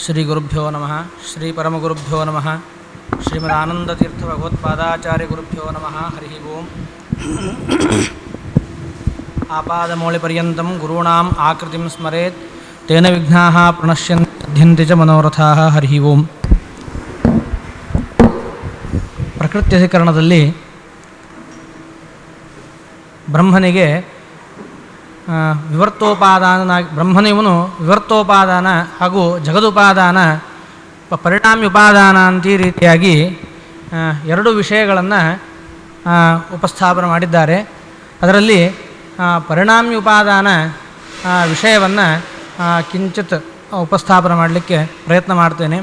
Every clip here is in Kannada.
ಶ್ರೀ ಗುರುಭ್ಯೋ ನಮಃ. ಶ್ರೀ ಪರಮಗುರುಭ್ಯೋ ನಮಃ. ಶ್ರೀಮದಾನಂದತೀರ್ಥ ಭಗವತ್ಪಾದಾಚಾರ್ಯ ಗುರುಭ್ಯೋ ನಮಃ. ಹರಿ ಓಂ. ಆಪಾದಮೌಳಿಪರ್ಯಂತಂ ಗುರುಣಾಂ ಆಕೃತಿಂ ಸ್ಮರೇತ್ ತೇನ ವಿಘ್ನಾಃ ಪ್ರಣಶ್ಯಂತ್ಯಂತಿ ಚ ಮನೋರಥಾಃ. ಹರಿ ಓಂ. ಪ್ರಕೃತ್ಯಧಿಕರಣದಲ್ಲಿ ಬ್ರಹ್ಮನಿಗೆ ಬ್ರಹ್ಮನಿವನು ವಿವರ್ತೋಪಾದಾನ ಹಾಗೂ ಜಗದುಪಾದಾನ ಪರಿಣಾಮಿ ಉಪಾದಾನ ಅಂತ ಈ ರೀತಿಯಾಗಿ ಎರಡು ವಿಷಯಗಳನ್ನು ಉಪಸ್ಥಾಪನೆ ಮಾಡಿದ್ದಾರೆ. ಅದರಲ್ಲಿ ಪರಿಣಾಮಿ ಉಪಾದಾನ ವಿಷಯವನ್ನು ಕಿಂಚಿತ್ ಉಪಸ್ಥಾಪನೆ ಮಾಡಲಿಕ್ಕೆ ಪ್ರಯತ್ನ ಮಾಡ್ತೇನೆ.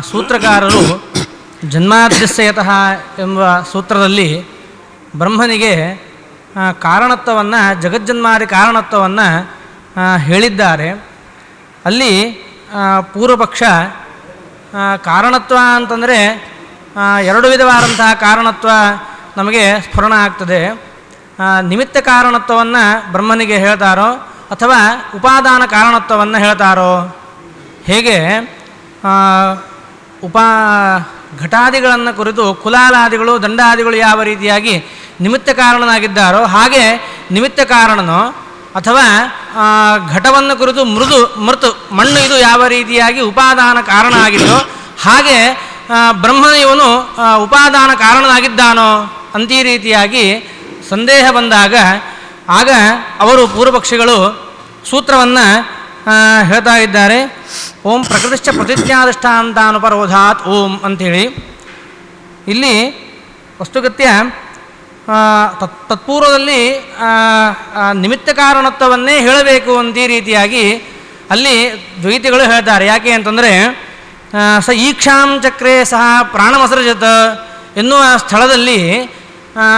ಸೂತ್ರಕಾರರು ಜನ್ಮಾದ್ಯಸ್ಯತಃ ಎಂಬ ಸೂತ್ರದಲ್ಲಿ ಬ್ರಹ್ಮನಿಗೆ ಕಾರಣತ್ವವನ್ನು, ಜಗಜ್ಜನ್ಮಾದಿ ಕಾರಣತ್ವವನ್ನು ಹೇಳಿದ್ದಾರೆ. ಅಲ್ಲಿ ಪೂರ್ವಪಕ್ಷ ಕಾರಣತ್ವ ಅಂತಂದರೆ ಎರಡು ವಿಧವಾದಂತಹ ಕಾರಣತ್ವ ನಮಗೆ ಸ್ಫುರಣ ಆಗ್ತದೆ. ನಿಮಿತ್ತ ಕಾರಣತ್ವವನ್ನು ಬ್ರಹ್ಮನಿಗೆ ಹೇಳ್ತಾರೋ ಅಥವಾ ಉಪಾದಾನ ಕಾರಣತ್ವವನ್ನು ಹೇಳ್ತಾರೋ? ಹೇಗೆ ಘಟಾದಿಗಳನ್ನು ಕುರಿತು ಕುಲಾಲಾದಿಗಳು ದಂಡಾದಿಗಳು ಯಾವ ರೀತಿಯಾಗಿ ನಿಮಿತ್ತ ಕಾರಣನಾಗಿದ್ದಾರೋ ಹಾಗೆ ನಿಮಿತ್ತ ಕಾರಣನೋ, ಅಥವಾ ಘಟವನ್ನು ಕುರಿತು ಮೃತು ಮಣ್ಣು ಇದು ಯಾವ ರೀತಿಯಾಗಿ ಉಪಾದಾನ ಕಾರಣ ಆಗಿದೆಯೋ ಹಾಗೆ ಬ್ರಹ್ಮನ ಇವನು ಉಪಾದಾನ ಕಾರಣನಾಗಿದ್ದಾನೋ ಅಂತ ಈ ರೀತಿಯಾಗಿ ಸಂದೇಹ ಬಂದಾಗ ಆಗ ಅವರು ಪೂರ್ವಪಕ್ಷಿಗಳು ಸೂತ್ರವನ್ನು ಹೇಳ್ತಾ ಇದ್ದಾರೆ. ಓಂ ಪ್ರಕೃತಿಶ್ಚ ಪ್ರತಿಜ್ಞಾಧಿಷ್ಠಾಂತಾನುಪರೋಧಾತ್ ಓಂ ಅಂಥೇಳಿ. ಇಲ್ಲಿ ವಸ್ತುಗತ್ಯ ತತ್ಪೂರ್ವದಲ್ಲಿ ನಿಮಿತ್ತ ಕಾರಣತ್ವವನ್ನೇ ಹೇಳಬೇಕು ಅಂತ ಈ ರೀತಿಯಾಗಿ ಅಲ್ಲಿ ದ್ವೈತಿಗಳು ಹೇಳ್ತಾರೆ. ಯಾಕೆ ಅಂತಂದರೆ ಸ ಈಕ್ಷಾಂ ಚಕ್ರೆ ಸಹ ಪ್ರಾಣಮಸೃಜತ್ ಎನ್ನುವ ಸ್ಥಳದಲ್ಲಿ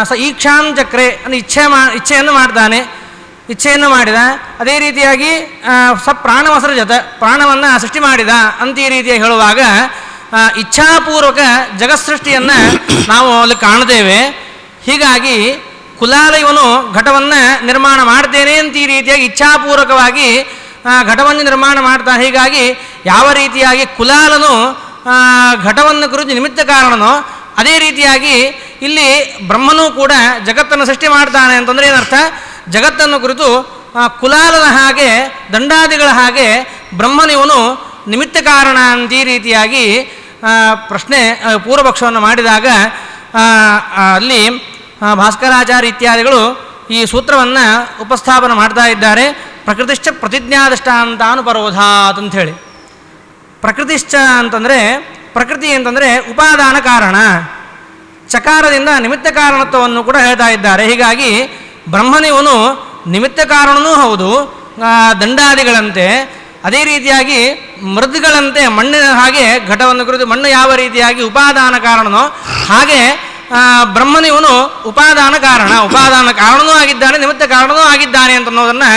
ಸ ಈಕ್ಷಾಂ ಚಕ್ರೆ ಇಚ್ಛೆಯನ್ನು ಮಾಡ್ತಾನೆ, ಇಚ್ಛೆಯನ್ನು ಮಾಡಿದ. ಅದೇ ರೀತಿಯಾಗಿ ಸ ಪ್ರಾಣಮಸೃಜತ ಪ್ರಾಣವನ್ನು ಸೃಷ್ಟಿ ಮಾಡಿದ ಅಂತ ಈ ರೀತಿಯಾಗಿ ಹೇಳುವಾಗ ಇಚ್ಛಾಪೂರ್ವಕ ಜಗತ್ಸೃಷ್ಟಿಯನ್ನು ನಾವು ಅಲ್ಲಿ ಕಾಣ್ತೇವೆ. ಹೀಗಾಗಿ ಕುಲಾಲ ಇವನು ಘಟವನ್ನು ನಿರ್ಮಾಣ ಮಾಡ್ತೇನೆ ಅಂತ ಈ ರೀತಿಯಾಗಿ ಇಚ್ಛಾಪೂರ್ವಕವಾಗಿ ಘಟವನ್ನು ನಿರ್ಮಾಣ ಮಾಡ್ತಾನೆ. ಹೀಗಾಗಿ ಯಾವ ರೀತಿಯಾಗಿ ಕುಲಾಲನು ಘಟವನ್ನು ಕುರಿತು ನಿಮಿತ್ತ ಕಾರಣನೋ ಅದೇ ರೀತಿಯಾಗಿ ಇಲ್ಲಿ ಬ್ರಹ್ಮನೂ ಕೂಡ ಜಗತ್ತನ್ನು ಸೃಷ್ಟಿ ಮಾಡ್ತಾನೆ ಅಂತಂದರೆ ಏನರ್ಥ? ಜಗತ್ತನ್ನು ಕುರಿತು ಕುಲಾಲನ ಹಾಗೆ ದಂಡಾದಿಗಳ ಹಾಗೆ ಬ್ರಹ್ಮನಿವನು ನಿಮಿತ್ತ ಕಾರಣ ಅಂತ ಈ ರೀತಿಯಾಗಿ ಪ್ರಶ್ನೆ ಪೂರ್ವಪಕ್ಷವನ್ನು ಮಾಡಿದಾಗ ಅಲ್ಲಿ ಭಾಸ್ಕರಾಚಾರ್ಯ ಇತ್ಯಾದಿಗಳು ಈ ಸೂತ್ರವನ್ನು ಉಪಸ್ಥಾಪನೆ ಮಾಡ್ತಾ ಇದ್ದಾರೆ. ಪ್ರಕೃತಿಶ್ಚ ಪ್ರತಿಜ್ಞಾಧಿಷ್ಠಾಂತಾನುಪರೋಧಾತ್ ಅಂಥೇಳಿ. ಪ್ರಕೃತಿಶ್ಚ ಅಂತಂದರೆ ಪ್ರಕೃತಿ ಅಂತಂದರೆ ಉಪಾದಾನ ಕಾರಣ, ಚಕಾರದಿಂದ ನಿಮಿತ್ತ ಕಾರಣತ್ವವನ್ನು ಕೂಡ ಹೇಳ್ತಾ ಇದ್ದಾರೆ. ಹೀಗಾಗಿ ಬ್ರಹ್ಮನಿವನು ನಿಮಿತ್ತ ಕಾರಣನೂ ಹೌದು ದಂಡಾದಿಗಳಂತೆ, ಅದೇ ರೀತಿಯಾಗಿ ಮೃದ್ಗಳಂತೆ ಮಣ್ಣಿನ ಹಾಗೆ ಘಟವನ್ನು ಕುರಿತು ಮಣ್ಣು ಯಾವ ರೀತಿಯಾಗಿ ಉಪಾದಾನ ಕಾರಣನೋ ಹಾಗೆ ಬ್ರಹ್ಮನಿವನು ಉಪಾದಾನ ಕಾರಣನೂ ಆಗಿದ್ದಾನೆ, ನಿಮಿತ್ತ ಕಾರಣನೂ ಆಗಿದ್ದಾನೆ ಅಂತ ಅನ್ನೋದನ್ನು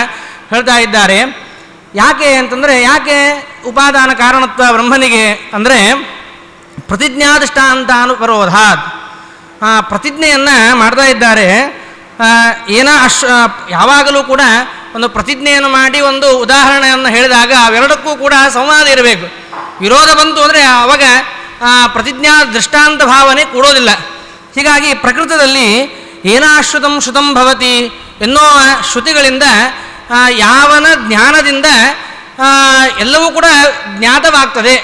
ಹೇಳ್ತಾ ಇದ್ದಾರೆ. ಯಾಕೆ ಅಂತಂದರೆ ಯಾಕೆ ಉಪಾದಾನ ಕಾರಣತ್ವ ಬ್ರಹ್ಮನಿಗೆ ಅಂದರೆ ಪ್ರತಿಜ್ಞಾಧಿಷ್ಠಾಂತಾನುಪರೋಧಾತ್ ಪ್ರತಿಜ್ಞೆಯನ್ನು ಮಾಡ್ತಾ ಇದ್ದಾರೆ. ಯಾವಾಗಲೂ ಕೂಡ ಒಂದು ಪ್ರತಿಜ್ಞೆಯನ್ನು ಮಾಡಿ ಒಂದು ಉದಾಹರಣೆಯನ್ನು ಹೇಳಿದಾಗ ಅವೆರಡಕ್ಕೂ ಕೂಡ ಸಂವಾದ ಇರಬೇಕು. ವಿರೋಧ ಬಂತು ಅಂದರೆ ಆವಾಗ ಪ್ರತಿಜ್ಞಾ ದೃಷ್ಟಾಂತ ಭಾವನೆ ಕೂಡೋದಿಲ್ಲ. ಹೀಗಾಗಿ ಪ್ರಕೃತದಲ್ಲಿ ಏನಾಶ್ರುತಂ ಶ್ರುತಂ ಭವತಿ ಎನ್ನುವ ಶ್ರುತಿಗಳಿಂದ ಯಾವನ ಜ್ಞಾನದಿಂದ ಎಲ್ಲವೂ ಕೂಡ ಜ್ಞಾತವಾಗ್ತದೆ.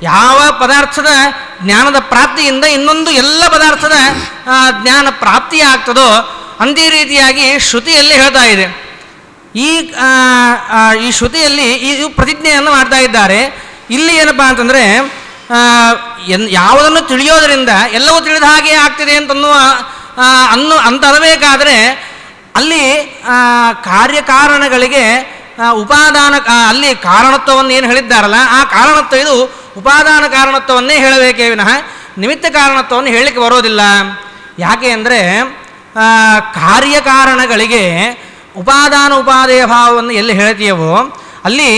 ಯಾವ ಪದಾರ್ಥದ ಜ್ಞಾನದ ಪ್ರಾಪ್ತಿಯಿಂದ ಇನ್ನೊಂದು ಎಲ್ಲ ಪದಾರ್ಥದ ಜ್ಞಾನ ಪ್ರಾಪ್ತಿಯಾಗ್ತದೋ ಅಂದೇ ರೀತಿಯಾಗಿ ಶ್ರುತಿಯಲ್ಲಿ ಹೇಳ್ತಾ ಇದೆ. ಈ ಶ್ರುತಿಯಲ್ಲಿ ಈ ಪ್ರತಿಜ್ಞೆಯನ್ನು ಮಾಡ್ತಾ ಇದ್ದಾರೆ. ಇಲ್ಲಿ ಏನಪ್ಪ ಅಂತಂದರೆ ಯಾವುದನ್ನು ತಿಳಿಯೋದರಿಂದ ಎಲ್ಲವೂ ತಿಳಿದ ಹಾಗೆ ಆಗ್ತಿದೆ ಅಂತರಬೇಕಾದರೆ ಅಲ್ಲಿ ಕಾರ್ಯಕಾರಣಗಳಿಗೆ ಉಪಾದಾನ ಅಲ್ಲಿ ಕಾರಣತ್ವವನ್ನು ಏನು ಹೇಳಿದ್ದಾರಲ್ಲ ಆ ಕಾರಣತ್ವ ಇದು ಉಪಾದಾನ ಕಾರಣತ್ವವನ್ನೇ ಹೇಳಬೇಕೇ ವಿನಃ ನಿಮಿತ್ತ ಕಾರಣತ್ವವನ್ನು ಹೇಳಲಿಕ್ಕೆ ಬರೋದಿಲ್ಲ. ಯಾಕೆ ಅಂದರೆ ಕಾರ್ಯಕಾರಣಗಳಿಗೆ ಉಪಾದಾನ ಉಪಾದೇಯ ಭಾವವನ್ನು ಎಲ್ಲಿ ಹೇಳ್ತೀಯವೋ ಅಲ್ಲಿ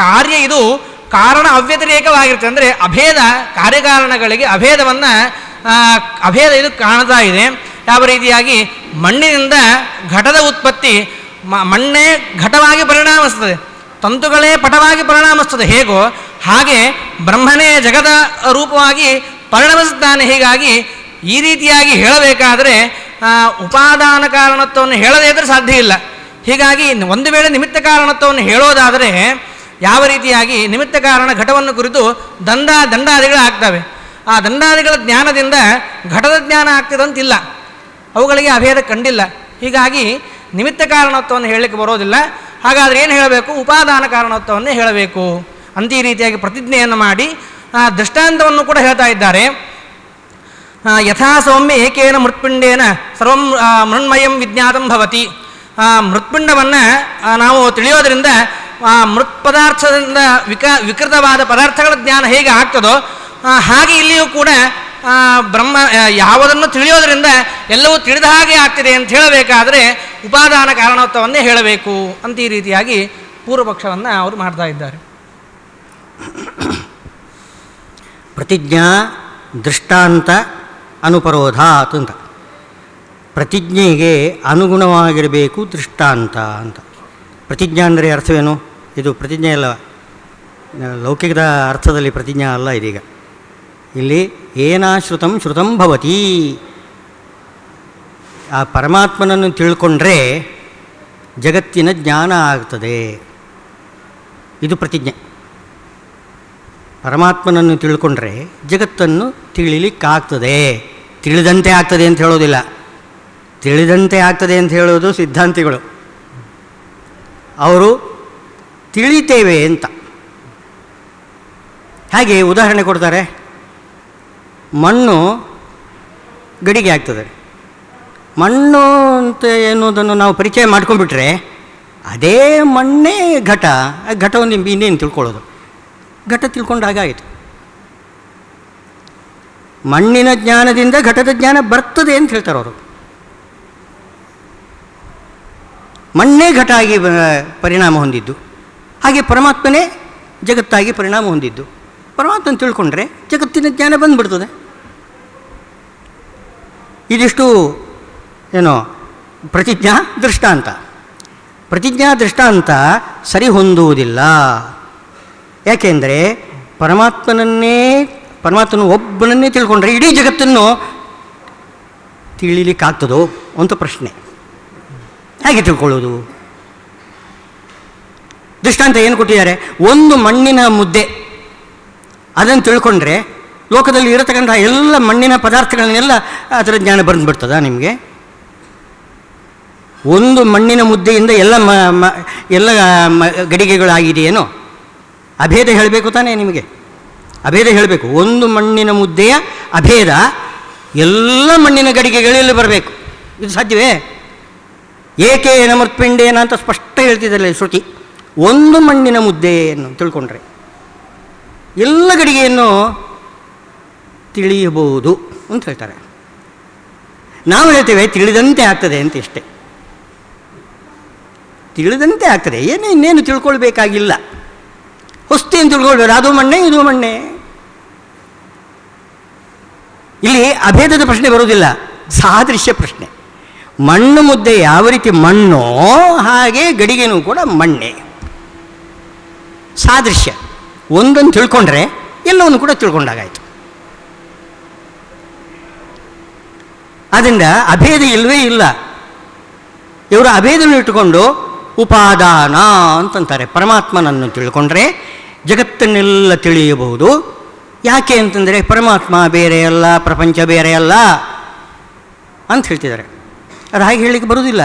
ಕಾರ್ಯ ಇದು ಕಾರಣ ಅವ್ಯತಿರೇಕವಾಗಿರುತ್ತೆ. ಅಂದರೆ ಅಭೇದ, ಕಾರ್ಯಕಾರಣಗಳಿಗೆ ಅಭೇದ ಇದು ಕಾಣ್ತಾ ಇದೆ. ಯಾವ ರೀತಿಯಾಗಿ ಮಣ್ಣಿನಿಂದ ಘಟದ ಉತ್ಪತ್ತಿ, ಮಣ್ಣೇ ಘಟವಾಗಿ ಪರಿಣಾಮಿಸ್ತದೆ. ತಂತುಗಳೇ ಪಟವಾಗಿ ಪರಿಣಾಮಿಸ್ತದೆ ಹೇಗೋ ಹಾಗೆ ಬ್ರಹ್ಮನೇ ಜಗದ ರೂಪವಾಗಿ ಪರಿಣಮಿಸುತ್ತಾನೆ. ಹೀಗಾಗಿ ಈ ರೀತಿಯಾಗಿ ಹೇಳಬೇಕಾದರೆ ಉಪಾದಾನ ಕಾರಣತ್ವವನ್ನು ಹೇಳದೇ ಇದ್ದರೆ ಸಾಧ್ಯ ಇಲ್ಲ. ಹೀಗಾಗಿ ಒಂದು ವೇಳೆ ನಿಮಿತ್ತ ಕಾರಣತ್ವವನ್ನು ಹೇಳೋದಾದರೆ ಯಾವ ರೀತಿಯಾಗಿ ನಿಮಿತ್ತ ಕಾರಣ ಘಟವನ್ನು ಕುರಿತು ದಂಡಾದಿಗಳಾಗ್ತವೆ. ಆ ದಂಡಾದಿಗಳ ಜ್ಞಾನದಿಂದ ಘಟದ ಜ್ಞಾನ ಆಗ್ತದಂತಿಲ್ಲ, ಅವುಗಳಿಗೆ ಅಭೇದ ಕಂಡಿಲ್ಲ. ಹೀಗಾಗಿ ನಿಮಿತ್ತ ಕಾರಣತ್ವವನ್ನು ಹೇಳಲಿಕ್ಕೆ ಬರೋದಿಲ್ಲ. ಹಾಗಾದರೆ ಏನು ಹೇಳಬೇಕು? ಉಪಾದಾನ ಕಾರಣತ್ವವನ್ನೇ ಹೇಳಬೇಕು ಅಂತ ಈ ರೀತಿಯಾಗಿ ಪ್ರತಿಜ್ಞೆಯನ್ನು ಮಾಡಿ ದೃಷ್ಟಾಂತವನ್ನು ಕೂಡ ಹೇಳ್ತಾ ಇದ್ದಾರೆ. ಯಥಾ ಸೌಮ್ಯ ಏಕೇನ ಮೃತ್ಪಿಂಡೇನ ಸರ್ವಂ ಮೃಣ್ಮಯಂ ವಿಜ್ಞಾತಂ ಭವತಿ. ಮೃತ್ಪಿಂಡವನ್ನು ನಾವು ತಿಳಿಯೋದರಿಂದ ಮೃತ್ ಪದಾರ್ಥದಿಂದ ವಿಕೃತವಾದ ಪದಾರ್ಥಗಳ ಜ್ಞಾನ ಹೇಗೆ ಆಗ್ತದೋ ಹಾಗೆ ಇಲ್ಲಿಯೂ ಕೂಡ ಬ್ರಹ್ಮ ಯಾವುದನ್ನು ತಿಳಿಯೋದರಿಂದ ಎಲ್ಲವೂ ತಿಳಿದ ಹಾಗೆ ಆಗ್ತಿದೆ ಅಂತ ಹೇಳಬೇಕಾದರೆ ಉಪಾದಾನ ಕಾರಣತ್ವವನ್ನೇ ಹೇಳಬೇಕು ಅಂತ ಈ ರೀತಿಯಾಗಿ ಪೂರ್ವಪಕ್ಷವನ್ನು ಅವರು ಮಾಡ್ತಾ ಇದ್ದಾರೆ. ಪ್ರತಿಜ್ಞಾ ದೃಷ್ಟಾಂತ ಅನುಪರೋಧಾತ್ ಅಂತ. ಪ್ರತಿಜ್ಞೆಗೆ ಅನುಗುಣವಾಗಿರಬೇಕು ದೃಷ್ಟಾಂತ ಅಂತ. ಪ್ರತಿಜ್ಞಾ ಅಂದರೆ ಅರ್ಥವೇನು? ಇದು ಪ್ರತಿಜ್ಞೆ ಅಲ್ಲ, ಲೌಕಿಕದ ಅರ್ಥದಲ್ಲಿ ಪ್ರತಿಜ್ಞಾ ಅಲ್ಲ ಇದೀಗ. ಇಲ್ಲಿ ಏನಾಶ್ರುತಂ ಶ್ರುತಂ ಭವತಿ. ಆ ಪರಮಾತ್ಮನನ್ನು ತಿಳ್ಕೊಂಡ್ರೆ ಜಗತ್ತಿನ ಜ್ಞಾನ ಆಗ್ತದೆ, ಇದು ಪ್ರತಿಜ್ಞೆ. ಪರಮಾತ್ಮನನ್ನು ತಿಳ್ಕೊಂಡ್ರೆ ಜಗತ್ತನ್ನು ತಿಳಿಲಿಕ್ಕಾಗ್ತದೆ. ತಿಳಿದಂತೆ ಆಗ್ತದೆ ಅಂತ ಹೇಳೋದಿಲ್ಲ, ತಿಳಿದಂತೆ ಆಗ್ತದೆ ಅಂತ ಹೇಳೋದು ಸಿದ್ಧಾಂತಿಗಳು. ಅವರು ತಿಳಿತೇವೆ ಅಂತ. ಹಾಗೆ ಉದಾಹರಣೆ ಕೊಡ್ತಾರೆ, ಮಣ್ಣು ಗಡಿಗೆ ಆಗ್ತದೆ. ಮಣ್ಣು ಅಂತ ಎನ್ನುವುದನ್ನು ನಾವು ಪರಿಚಯ ಮಾಡ್ಕೊಂಡ್ಬಿಟ್ರೆ ಅದೇ ಮಣ್ಣೇ ಘಟ. ಆ ಘಟವನ್ನು ಇನ್ನೇನು ತಿಳ್ಕೊಳ್ಳೋದು? ಘಟ ತಿಳ್ಕೊಂಡಾಗಾಯಿತು. ಮಣ್ಣಿನ ಜ್ಞಾನದಿಂದ ಘಟದ ಜ್ಞಾನ ಬರ್ತದೆ ಅಂತ ಹೇಳ್ತಾರೆ ಅವರು. ಮಣ್ಣೇ ಘಟ ಆಗಿ ಪರಿಣಾಮ ಹೊಂದಿದ್ದು, ಹಾಗೆ ಪರಮಾತ್ಮನೇ ಜಗತ್ತಾಗಿ ಪರಿಣಾಮ ಹೊಂದಿದ್ದು. ಪರಮಾತ್ಮನ ತಿಳ್ಕೊಂಡ್ರೆ ಜಗತ್ತಿನ ಜ್ಞಾನ ಬಂದುಬಿಡ್ತದೆ. ಇದಿಷ್ಟು ಏನೋ ಪ್ರತಿಜ್ಞಾ ದೃಷ್ಟಾಂತ. ಪ್ರತಿಜ್ಞಾ ದೃಷ್ಟಾಂತ ಸರಿ ಹೊಂದುವುದಿಲ್ಲ. ಯಾಕೆಂದರೆ ಪರಮಾತ್ಮನ ಒಬ್ಬನನ್ನೇ ತಿಳ್ಕೊಂಡ್ರೆ ಇಡೀ ಜಗತ್ತನ್ನು ತಿಳಿಲಿಕ್ಕಾಗ್ತದೋ ಅಂತ ಪ್ರಶ್ನೆ. ಹೇಗೆ ತಿಳ್ಕೊಳ್ಳೋದು? ದೃಷ್ಟಾಂತ ಏನು ಕೊಟ್ಟಿದ್ದಾರೆ? ಒಂದು ಮಣ್ಣಿನ ಮುದ್ದೆ, ಅದನ್ನು ತಿಳ್ಕೊಂಡ್ರೆ ಲೋಕದಲ್ಲಿ ಇರತಕ್ಕಂಥ ಎಲ್ಲ ಮಣ್ಣಿನ ಪದಾರ್ಥಗಳನ್ನೆಲ್ಲ ಅದರ ಜ್ಞಾನ ಬಂದುಬಿಡ್ತದ ನಿಮಗೆ? ಒಂದು ಮಣ್ಣಿನ ಮುದ್ದೆಯಿಂದ ಎಲ್ಲ ಗಡಿಗೆಗಳಾಗಿದೆಯೇನೋ? ಅಭೇದ ಹೇಳಬೇಕು ತಾನೇ ನಿಮಗೆ, ಅಭೇದ ಹೇಳಬೇಕು. ಒಂದು ಮಣ್ಣಿನ ಮುದ್ದೆಯ ಅಭೇದ ಎಲ್ಲ ಮಣ್ಣಿನ ಗಡಿಗೆಗಳಲ್ಲಿ ಬರಬೇಕು. ಇದು ಸಾಧ್ಯವೇ? ಏಕೇನ ಮೃತ್ಪಿಂಡೇನ ಅಂತ ಸ್ಪಷ್ಟ ಹೇಳ್ತಿದ್ದಲ್ಲ ಶ್ರುತಿ. ಒಂದು ಮಣ್ಣಿನ ಮುದ್ದೆಯನ್ನು ತಿಳ್ಕೊಂಡ್ರೆ ಎಲ್ಲ ಗಡಿಗೆಯನ್ನು ತಿಳಿಯಬಹುದು ಅಂತ ಹೇಳ್ತಾರೆ. ನಾವು ಹೇಳ್ತೇವೆ ತಿಳಿದಂತೆ ಆಗ್ತದೆ ಅಂತ. ಇಷ್ಟೇ, ತಿಳಿದಂತೆ ಆಗ್ತದೆ, ಇನ್ನೇನು ತಿಳ್ಕೊಳ್ಬೇಕಾಗಿಲ್ಲ. ಹೊಸ್ತೇನು ತಿಳ್ಕೊಳ್ಬೇಡ, ಅದು ಮಣ್ಣೆ ಇದು ಮಣ್ಣೆ. ಇಲ್ಲಿ ಅಭೇದದ ಪ್ರಶ್ನೆ ಬರುವುದಿಲ್ಲ, ಸಾದೃಶ್ಯ ಪ್ರಶ್ನೆ. ಮಣ್ಣು ಮುದ್ದೆ ಯಾವ ರೀತಿ ಮಣ್ಣೋ ಹಾಗೆ ಗಡಿಗೆನೂ ಕೂಡ ಮಣ್ಣೆ. ಸಾದೃಶ್ಯ. ಒಂದನ್ನು ತಿಳ್ಕೊಂಡ್ರೆ ಎಲ್ಲವನ್ನು ಕೂಡ ತಿಳ್ಕೊಂಡಾಗಾಯಿತು. ಆದ್ದರಿಂದ ಅಭೇದ ಇಲ್ಲವೇ ಇಲ್ಲ. ಇವರು ಅಭೇದವನ್ನು ಇಟ್ಟುಕೊಂಡು ಉಪಾದಾನ ಅಂತಂತಾರೆ. ಪರಮಾತ್ಮನನ್ನು ತಿಳ್ಕೊಂಡ್ರೆ ಜಗತ್ತನ್ನೆಲ್ಲ ತಿಳಿಯಬಹುದು. ಯಾಕೆ ಅಂತಂದರೆ ಪರಮಾತ್ಮ ಬೇರೆ ಅಲ್ಲ, ಪ್ರಪಂಚ ಬೇರೆ ಅಲ್ಲ ಅಂತ ಹೇಳ್ತಿದ್ದಾರೆ. ಅದು ಹಾಗೆ ಹೇಳಲಿಕ್ಕೆ ಬರುವುದಿಲ್ಲ.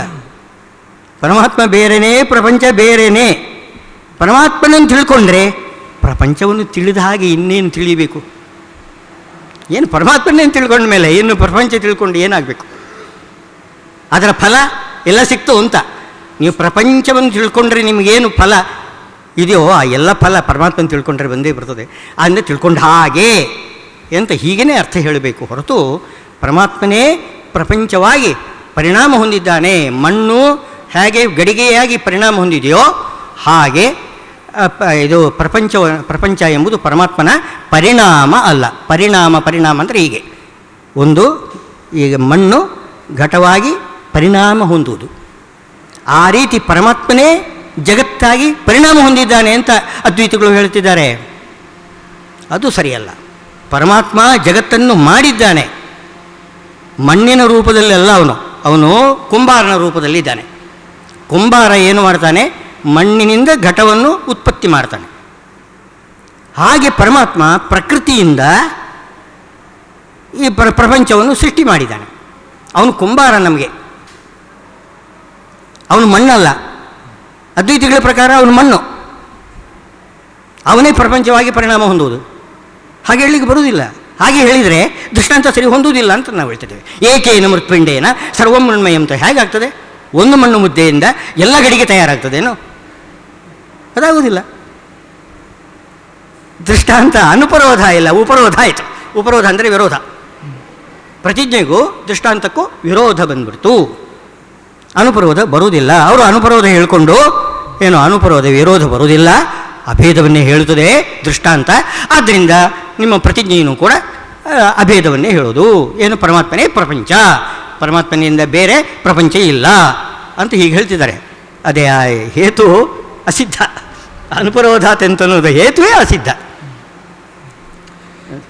ಪರಮಾತ್ಮ ಬೇರೆಯೇ, ಪ್ರಪಂಚ ಬೇರೆಯೇ. ಪರಮಾತ್ಮನನ್ನು ತಿಳ್ಕೊಂಡ್ರೆ ಪ್ರಪಂಚವನ್ನು ತಿಳಿದ ಹಾಗೆ ಇನ್ನೇನು ತಿಳಿಯಬೇಕು? ಏನು ಪರಮಾತ್ಮನೇನು ತಿಳ್ಕೊಂಡ ಮೇಲೆ ಇನ್ನು ಪ್ರಪಂಚ ತಿಳ್ಕೊಂಡು ಏನಾಗಬೇಕು? ಅದರ ಫಲ ಎಲ್ಲ ಸಿಕ್ತು ಅಂತ. ನೀವು ಪ್ರಪಂಚವನ್ನು ತಿಳ್ಕೊಂಡ್ರೆ ನಿಮಗೇನು ಫಲ ಇದೆಯೋ ಆ ಎಲ್ಲ ಫಲ ಪರಮಾತ್ಮನ ತಿಳ್ಕೊಂಡ್ರೆ ಬಂದೇ ಬರ್ತದೆ. ಅಂದರೆ ತಿಳ್ಕೊಂಡ ಹಾಗೆ ಅಂತ ಹೀಗೇ ಅರ್ಥ ಹೇಳಬೇಕು ಹೊರತು ಪರಮಾತ್ಮನೇ ಪ್ರಪಂಚವಾಗಿ ಪರಿಣಾಮ ಹೊಂದಿದ್ದಾನೆ. ಮಣ್ಣು ಹೇಗೆ ಗಡಿಗೆಯಾಗಿ ಪರಿಣಾಮ ಹೊಂದಿದೆಯೋ ಹಾಗೆ ಇದು ಪ್ರಪಂಚ ಎಂಬುದು ಪರಮಾತ್ಮನ ಪರಿಣಾಮ ಅಲ್ಲ. ಪರಿಣಾಮ ಅಂದರೆ ಹೀಗೆ ಒಂದು ಈಗ ಮಣ್ಣು ಘಟವಾಗಿ ಪರಿಣಾಮ ಹೊಂದುವುದು. ಆ ರೀತಿ ಪರಮಾತ್ಮನೇ ಜಗತ್ತು ಜಗತ್ತಾಗಿ ಪರಿಣಾಮ ಹೊಂದಿದ್ದಾನೆ ಅಂತ ಅದ್ವೈತಗಳು ಹೇಳ್ತಿದ್ದಾರೆ. ಅದು ಸರಿಯಲ್ಲ. ಪರಮಾತ್ಮ ಜಗತ್ತನ್ನು ಮಾಡಿದ್ದಾನೆ, ಮಣ್ಣಿನ ರೂಪದಲ್ಲೆಲ್ಲ ಅವನು ಕುಂಬಾರನ ರೂಪದಲ್ಲಿದ್ದಾನೆ. ಕುಂಬಾರ ಏನು ಮಾಡ್ತಾನೆ? ಮಣ್ಣಿನಿಂದ ಘಟವನ್ನು ಉತ್ಪತ್ತಿ ಮಾಡ್ತಾನೆ. ಹಾಗೆ ಪರಮಾತ್ಮ ಪ್ರಕೃತಿಯಿಂದ ಈ ಪ್ರಪಂಚವನ್ನು ಸೃಷ್ಟಿ ಮಾಡಿದ್ದಾನೆ. ಅವನು ಕುಂಬಾರ, ನಮಗೆ ಅವನು ಮಣ್ಣಲ್ಲ. ಅದ್ವೈತಿಗಳ ಪ್ರಕಾರ ಅವನು ಮಣ್ಣು, ಅವನೇ ಪ್ರಪಂಚವಾಗಿ ಪರಿಣಾಮ ಹೊಂದುವುದು. ಹಾಗೆ ಹೇಳಲಿಕ್ಕೆ ಬರುವುದಿಲ್ಲ. ಹಾಗೆ ಹೇಳಿದರೆ ದೃಷ್ಟಾಂತ ಸರಿ ಹೊಂದುವುದಿಲ್ಲ ಅಂತ ನಾವು ಹೇಳ್ತಿದ್ದೇವೆ. ಏಕೇನ ಮೃತ್ಪಿಂಡೇನ ಸರ್ವಂ ಮೃಣ್ಮಯ ಅಂತ ಹೇಗಾಗ್ತದೆ? ಒಂದು ಮಣ್ಣು ಮುದ್ದೆಯಿಂದ ಎಲ್ಲ ಗಡಿಗೆ ತಯಾರಾಗ್ತದೇನೋ? ಅದಾಗುವುದಿಲ್ಲ. ದೃಷ್ಟಾಂತ ಅನುಪರೋಧ ಇಲ್ಲ, ಉಪರೋಧ ಆಯಿತು. ಉಪರೋಧ ಅಂದರೆ ವಿರೋಧ. ಪ್ರತಿಜ್ಞೆಗೂ ದೃಷ್ಟಾಂತಕ್ಕೂ ವಿರೋಧ ಬಂದ್ಬಿಡ್ತು. ಅನುಪರೋಧ ಬರುವುದಿಲ್ಲ. ಅವರು ಅನುಪರೋಧ ಹೇಳಿಕೊಂಡು ಏನು ಅನುಪರೋಧ ವಿರೋಧ ಬರುವುದಿಲ್ಲ, ಅಭೇದವನ್ನೇ ಹೇಳುತ್ತದೆ ದೃಷ್ಟಾಂತ. ಆದ್ದರಿಂದ ನಿಮ್ಮ ಪ್ರತಿಜ್ಞೆಯೂ ಕೂಡ ಅಭೇದವನ್ನೇ ಹೇಳೋದು. ಏನು? ಪರಮಾತ್ಮನೇ ಪ್ರಪಂಚ, ಪರಮಾತ್ಮನಿಂದ ಬೇರೆ ಪ್ರಪಂಚ ಇಲ್ಲ ಅಂತ ಹೀಗೆ ಹೇಳ್ತಿದ್ದಾರೆ. ಅದೇ ಆ ಹೇತು ಅಸಿದ್ಧ. ಅನುಪರೋಧಾತ್ ಅಂತನ್ನೋದು ಹೇತುವೇ ಅಸಿದ್ಧ.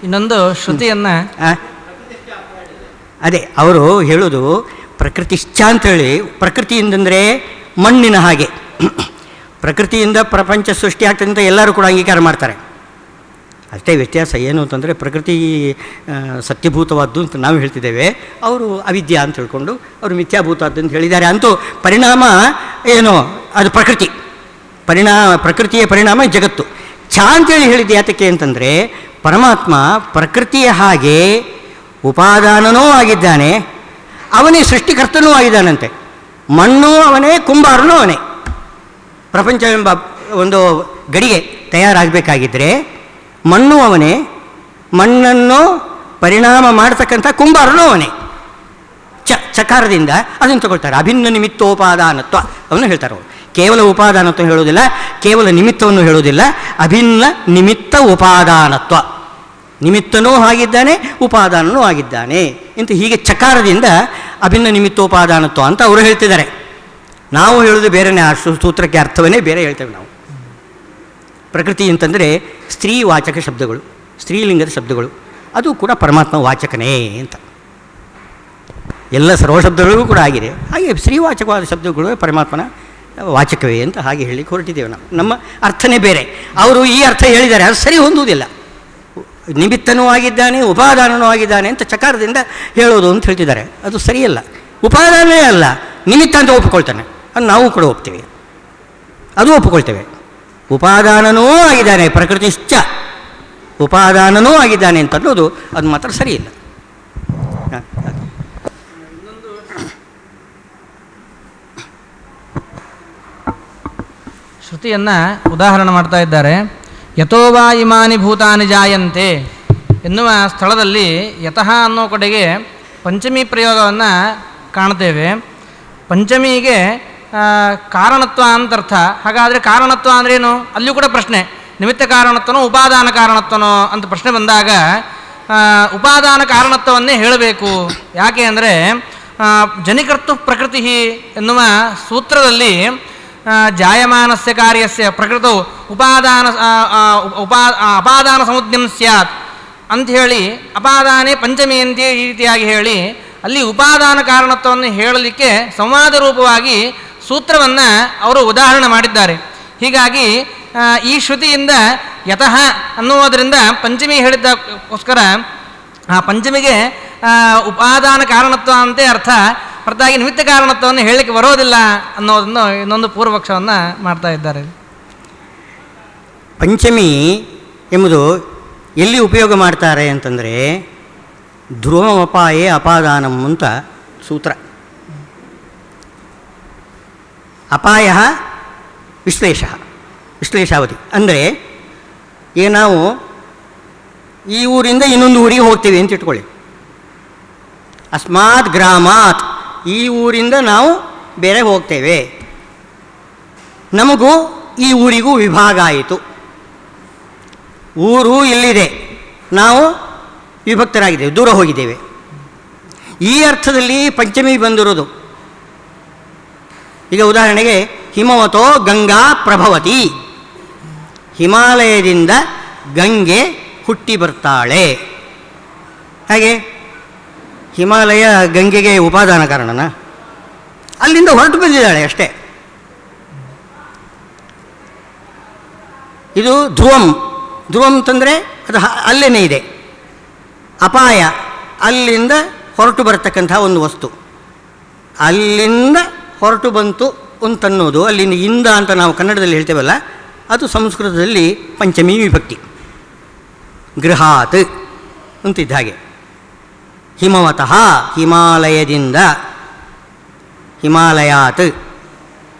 ಇನ್ನೊಂದು ಶ್ರುತಿಯನ್ನು ಅದೇ ಅವರು ಹೇಳೋದು ಪ್ರಕೃತಿಶ್ಚ ಅಂತೇಳಿ. ಪ್ರಕೃತಿಯಿಂದಂದರೆ ಮಣ್ಣಿನ ಹಾಗೆ. ಪ್ರಕೃತಿಯಿಂದ ಪ್ರಪಂಚ ಸೃಷ್ಟಿ ಆಗ್ತದೆ ಅಂತ ಎಲ್ಲರೂ ಕೂಡ ಅಂಗೀಕಾರ ಮಾಡ್ತಾರೆ. ಅಷ್ಟೇ ವ್ಯತ್ಯಾಸ. ಏನು ಅಂತಂದರೆ ಪ್ರಕೃತಿ ಸತ್ಯಭೂತವಾದ್ದು ಅಂತ ನಾವು ಹೇಳ್ತಿದ್ದೇವೆ, ಅವರು ಅವಿದ್ಯಾ ಅಂತ ಹೇಳ್ಕೊಂಡು ಅವರು ಮಿಥ್ಯಾಭೂತವಾದ್ದು ಅಂತ ಹೇಳಿದ್ದಾರೆ. ಅಂತೂ ಪರಿಣಾಮ ಏನು? ಅದು ಪ್ರಕೃತಿಯ ಪರಿಣಾಮ ಜಗತ್ತು. ಛ ಅಂತೇಳಿ ಹೇಳಿದ್ದು ಯಾತಕ್ಕೆ ಅಂತಂದರೆ ಪರಮಾತ್ಮ ಪ್ರಕೃತಿಯ ಹಾಗೆ ಉಪಾದಾನನೂ ಆಗಿದ್ದಾನೆ, ಅವನೇ ಸೃಷ್ಟಿಕರ್ತನೂ ಆಗಿದ್ದಾನಂತೆ. ಮಣ್ಣು ಅವನೇ, ಕುಂಬಾರನೂ ಅವನೇ. ಪ್ರಪಂಚವೆಂಬ ಒಂದು ಗಡಿಗೆ ತಯಾರಾಗಬೇಕಾಗಿದ್ದರೆ ಮಣ್ಣು ಅವನೇ, ಮಣ್ಣನ್ನು ಪರಿಣಾಮ ಮಾಡತಕ್ಕಂಥ ಕುಂಬಾರನೂ ಅವನೇ. ಚಕಾರದಿಂದ ಅದನ್ನು ತಗೊಳ್ತಾರೆ. ಅಭಿನ್ನ ನಿಮಿತ್ತೋಪಾದಾನತ್ವ ಅವನು ಹೇಳ್ತಾರೆ ಅವರು. ಕೇವಲ ಉಪಾದಾನತ್ವ ಹೇಳೋದಿಲ್ಲ, ಕೇವಲ ನಿಮಿತ್ತವನ್ನು ಹೇಳೋದಿಲ್ಲ, ಅಭಿನ್ನ ನಿಮಿತ್ತ ಉಪಾದಾನತ್ವ. ನಿಮಿತ್ತನೂ ಆಗಿದ್ದಾನೆ, ಉಪಾದಾನನೂ ಆಗಿದ್ದಾನೆ ಇಂತ ಹೀಗೆ ಚಕಾರದಿಂದ ಅಭಿನ್ನ ನಿಮಿತ್ತೋಪಾದಾನತ್ವ ಅಂತ ಅವರು ಹೇಳ್ತಿದ್ದಾರೆ. ನಾವು ಹೇಳೋದು ಬೇರೆಯೇ. ಆ ಸೂತ್ರಕ್ಕೆ ಅರ್ಥವನ್ನೇ ಬೇರೆ ಹೇಳ್ತೇವೆ ನಾವು. ಪ್ರಕೃತಿ ಅಂತಂದರೆ ಸ್ತ್ರೀವಾಚಕ ಶಬ್ದಗಳು, ಸ್ತ್ರೀಲಿಂಗದ ಶಬ್ದಗಳು. ಅದು ಕೂಡ ಪರಮಾತ್ಮ ವಾಚಕನೇ ಅಂತ. ಎಲ್ಲ ಸರ್ವಶಬ್ದಗಳಿಗೂ ಕೂಡ ಆಗಿದೆ. ಹಾಗೆ ಸ್ತ್ರೀವಾಚಕವಾದ ಶಬ್ದಗಳು ಪರಮಾತ್ಮನ ವಾಚಕವೇ ಅಂತ ಹಾಗೆ ಹೇಳಲಿಕ್ಕೆ ಹೊರಟಿದ್ದೇವೆ ನಾವು. ನಮ್ಮ ಅರ್ಥನೇ ಬೇರೆ. ಅವರು ಈ ಅರ್ಥ ಹೇಳಿದ್ದಾರೆ, ಅದು ಸರಿ ಹೊಂದುವುದಿಲ್ಲ. ನಿಮಿತ್ತನೂ ಆಗಿದ್ದಾನೆ, ಉಪಾದಾನನೂ ಆಗಿದ್ದಾನೆ ಅಂತ ಚಕಾರದಿಂದ ಹೇಳೋದು ಅಂತ ಹೇಳ್ತಿದ್ದಾರೆ. ಅದು ಸರಿಯಲ್ಲ. ಉಪಾದಾನವೇ ಅಲ್ಲ, ನಿಮಿತ್ತ ಅಂತ ಒಪ್ಪಿಕೊಳ್ತಾನೆ. ಅದು ನಾವು ಕೂಡ ಒಪ್ತೀವಿ, ಅದು ಒಪ್ಪಿಕೊಳ್ತೇವೆ. ಉಪಾದಾನನೂ ಆಗಿದ್ದಾನೆ, ಪ್ರಕೃತಿಶ್ಚ ಉಪಾದಾನನೂ ಆಗಿದ್ದಾನೆ ಅಂತ ಅನ್ನೋದು ಅದು ಮಾತ್ರ ಸರಿಯಿಲ್ಲ. ಶ್ರುತಿಯನ್ನು ಉದಾಹರಣೆ ಮಾಡ್ತಾ ಇದ್ದಾರೆ. ಯಥೋವಾ ಇಮಾನಿ ಭೂತಾನಿ ಜಾಯಂತೆ ಎನ್ನುವ ಸ್ಥಳದಲ್ಲಿ ಯತಃ ಅನ್ನೋ ಕಡೆಗೆ ಪಂಚಮಿ ಪ್ರಯೋಗವನ್ನು ಕಾಣ್ತೇವೆ. ಪಂಚಮಿಗೆ ಕಾರಣತ್ವ ಅಂತರ್ಥ. ಹಾಗಾದರೆ ಕಾರಣತ್ವ ಅಂದ್ರೇನು? ಅಲ್ಲಿಯೂ ಕೂಡ ಪ್ರಶ್ನೆ, ನಿಮಿತ್ತ ಕಾರಣತ್ವನೋ ಉಪಾದಾನ ಕಾರಣತ್ವನೋ ಅಂತ ಪ್ರಶ್ನೆ ಬಂದಾಗ ಉಪಾದಾನ ಕಾರಣತ್ವವನ್ನೇ ಹೇಳಬೇಕು. ಯಾಕೆ ಅಂದರೆ ಜನಿಕರ್ತು ಪ್ರಕೃತಿ ಎನ್ನುವ ಸೂತ್ರದಲ್ಲಿ ಜಾಯಮಾನಸ್ಯ ಕಾರ್ಯಸ್ಯ ಪ್ರಕೃತೌ ಅಪಾದಾನ ಸಮುದ್ಯಂ ಸ್ಯಾತ್ ಅಂಥೇಳಿ ಅಪಾದಾನೇ ಪಂಚಮಿ ಅಂತ ಈ ರೀತಿಯಾಗಿ ಹೇಳಿ ಅಲ್ಲಿ ಉಪಾದಾನ ಕಾರಣತ್ವವನ್ನು ಹೇಳಲಿಕ್ಕೆ ಸಂವಾದ ರೂಪವಾಗಿ ಸೂತ್ರವನ್ನು ಅವರು ಉದಾಹರಣೆ ಮಾಡಿದ್ದಾರೆ. ಹೀಗಾಗಿ ಈ ಶ್ರುತಿಯಿಂದ ಯತಃ ಅನ್ನುವುದರಿಂದ ಪಂಚಮಿ ಹೇಳಿದ್ದಕ್ಕೋಸ್ಕರ ಆ ಪಂಚಮಿಗೆ ಉಪಾದಾನ ಕಾರಣತ್ವ ಅಂತೆ ಅರ್ಥ, ಹೊರತಾಗಿ ನಿಮಿತ್ತ ಕಾರಣತ್ವವನ್ನು ಹೇಳಲಿಕ್ಕೆ ಬರೋದಿಲ್ಲ ಅನ್ನೋದನ್ನು ಇನ್ನೊಂದು ಪೂರ್ವಪಕ್ಷವನ್ನು ಮಾಡ್ತಾ ಇದ್ದಾರೆ. ಪಂಚಮಿ ಎಂಬುದು ಎಲ್ಲಿ ಉಪಯೋಗ ಮಾಡ್ತಾರೆ ಅಂತಂದರೆ ಧ್ರುವಮಪಾಯೇ ಅಪಾದಾನಂ ಅಂತ ಸೂತ್ರ. ಅಪಾಯ ವಿಶ್ಲೇಷಾವಧಿ ಅಂದರೆ ಈಗ ನಾವು ಈ ಊರಿಂದ ಇನ್ನೊಂದು ಊರಿಗೆ ಹೋಗ್ತೀವಿ ಅಂತ ಇಟ್ಕೊಳ್ಳಿ. ಅಸ್ಮಾತ್ ಗ್ರಾಮಾತ್, ಈ ಊರಿಂದ ನಾವು ಬೇರೆ ಹೋಗ್ತೇವೆ. ನಮಗೂ ಈ ಊರಿಗೂ ವಿಭಾಗ ಆಯಿತು. ಊರು ಇಲ್ಲಿದೆ, ನಾವು ವಿಭಕ್ತರಾಗಿದ್ದೇವೆ, ದೂರ ಹೋಗಿದ್ದೇವೆ. ಈ ಅರ್ಥದಲ್ಲಿ ಪಂಚಮಿ ಬಂದಿರೋದು. ಈಗ ಉದಾಹರಣೆಗೆ ಹಿಮವತೋ ಗಂಗಾ ಪ್ರಭವತಿ, ಹಿಮಾಲಯದಿಂದ ಗಂಗೆ ಹುಟ್ಟಿ ಬರ್ತಾಳೆ. ಹಾಗೆ ಹಿಮಾಲಯ ಗಂಗೆಗೆ ಉಪಾದಾನ ಕಾರಣನ? ಅಲ್ಲಿಂದ ಹೊರಟು ಬಂದಿದ್ದಾಳೆ ಅಷ್ಟೇ. ಇದು ಧ್ರುವಂ. ಧ್ರುವಂ ಅಂತಂದರೆ ಅದು ಅಲ್ಲೇನೇ ಇದೆ. ಅಪಾಯ ಅಲ್ಲಿಂದ ಹೊರಟು ಬರತಕ್ಕಂಥ ಒಂದು ವಸ್ತು, ಅಲ್ಲಿಂದ ಹೊರಟು ಬಂತು ಅಂತನ್ನೋದು, ಅಲ್ಲಿಂದ ಇಂದ ಅಂತ ನಾವು ಕನ್ನಡದಲ್ಲಿ ಹೇಳ್ತೇವಲ್ಲ, ಅದು ಸಂಸ್ಕೃತದಲ್ಲಿ ಪಂಚಮಿ ವಿಭಕ್ತಿ. ಗೃಹಾತ್ ಅಂತಿದ್ದ ಹಾಗೆ. ಹಿಮವತಃ ಹಿಮಾಲಯದಿಂದ, ಹಿಮಾಲಯಾತ್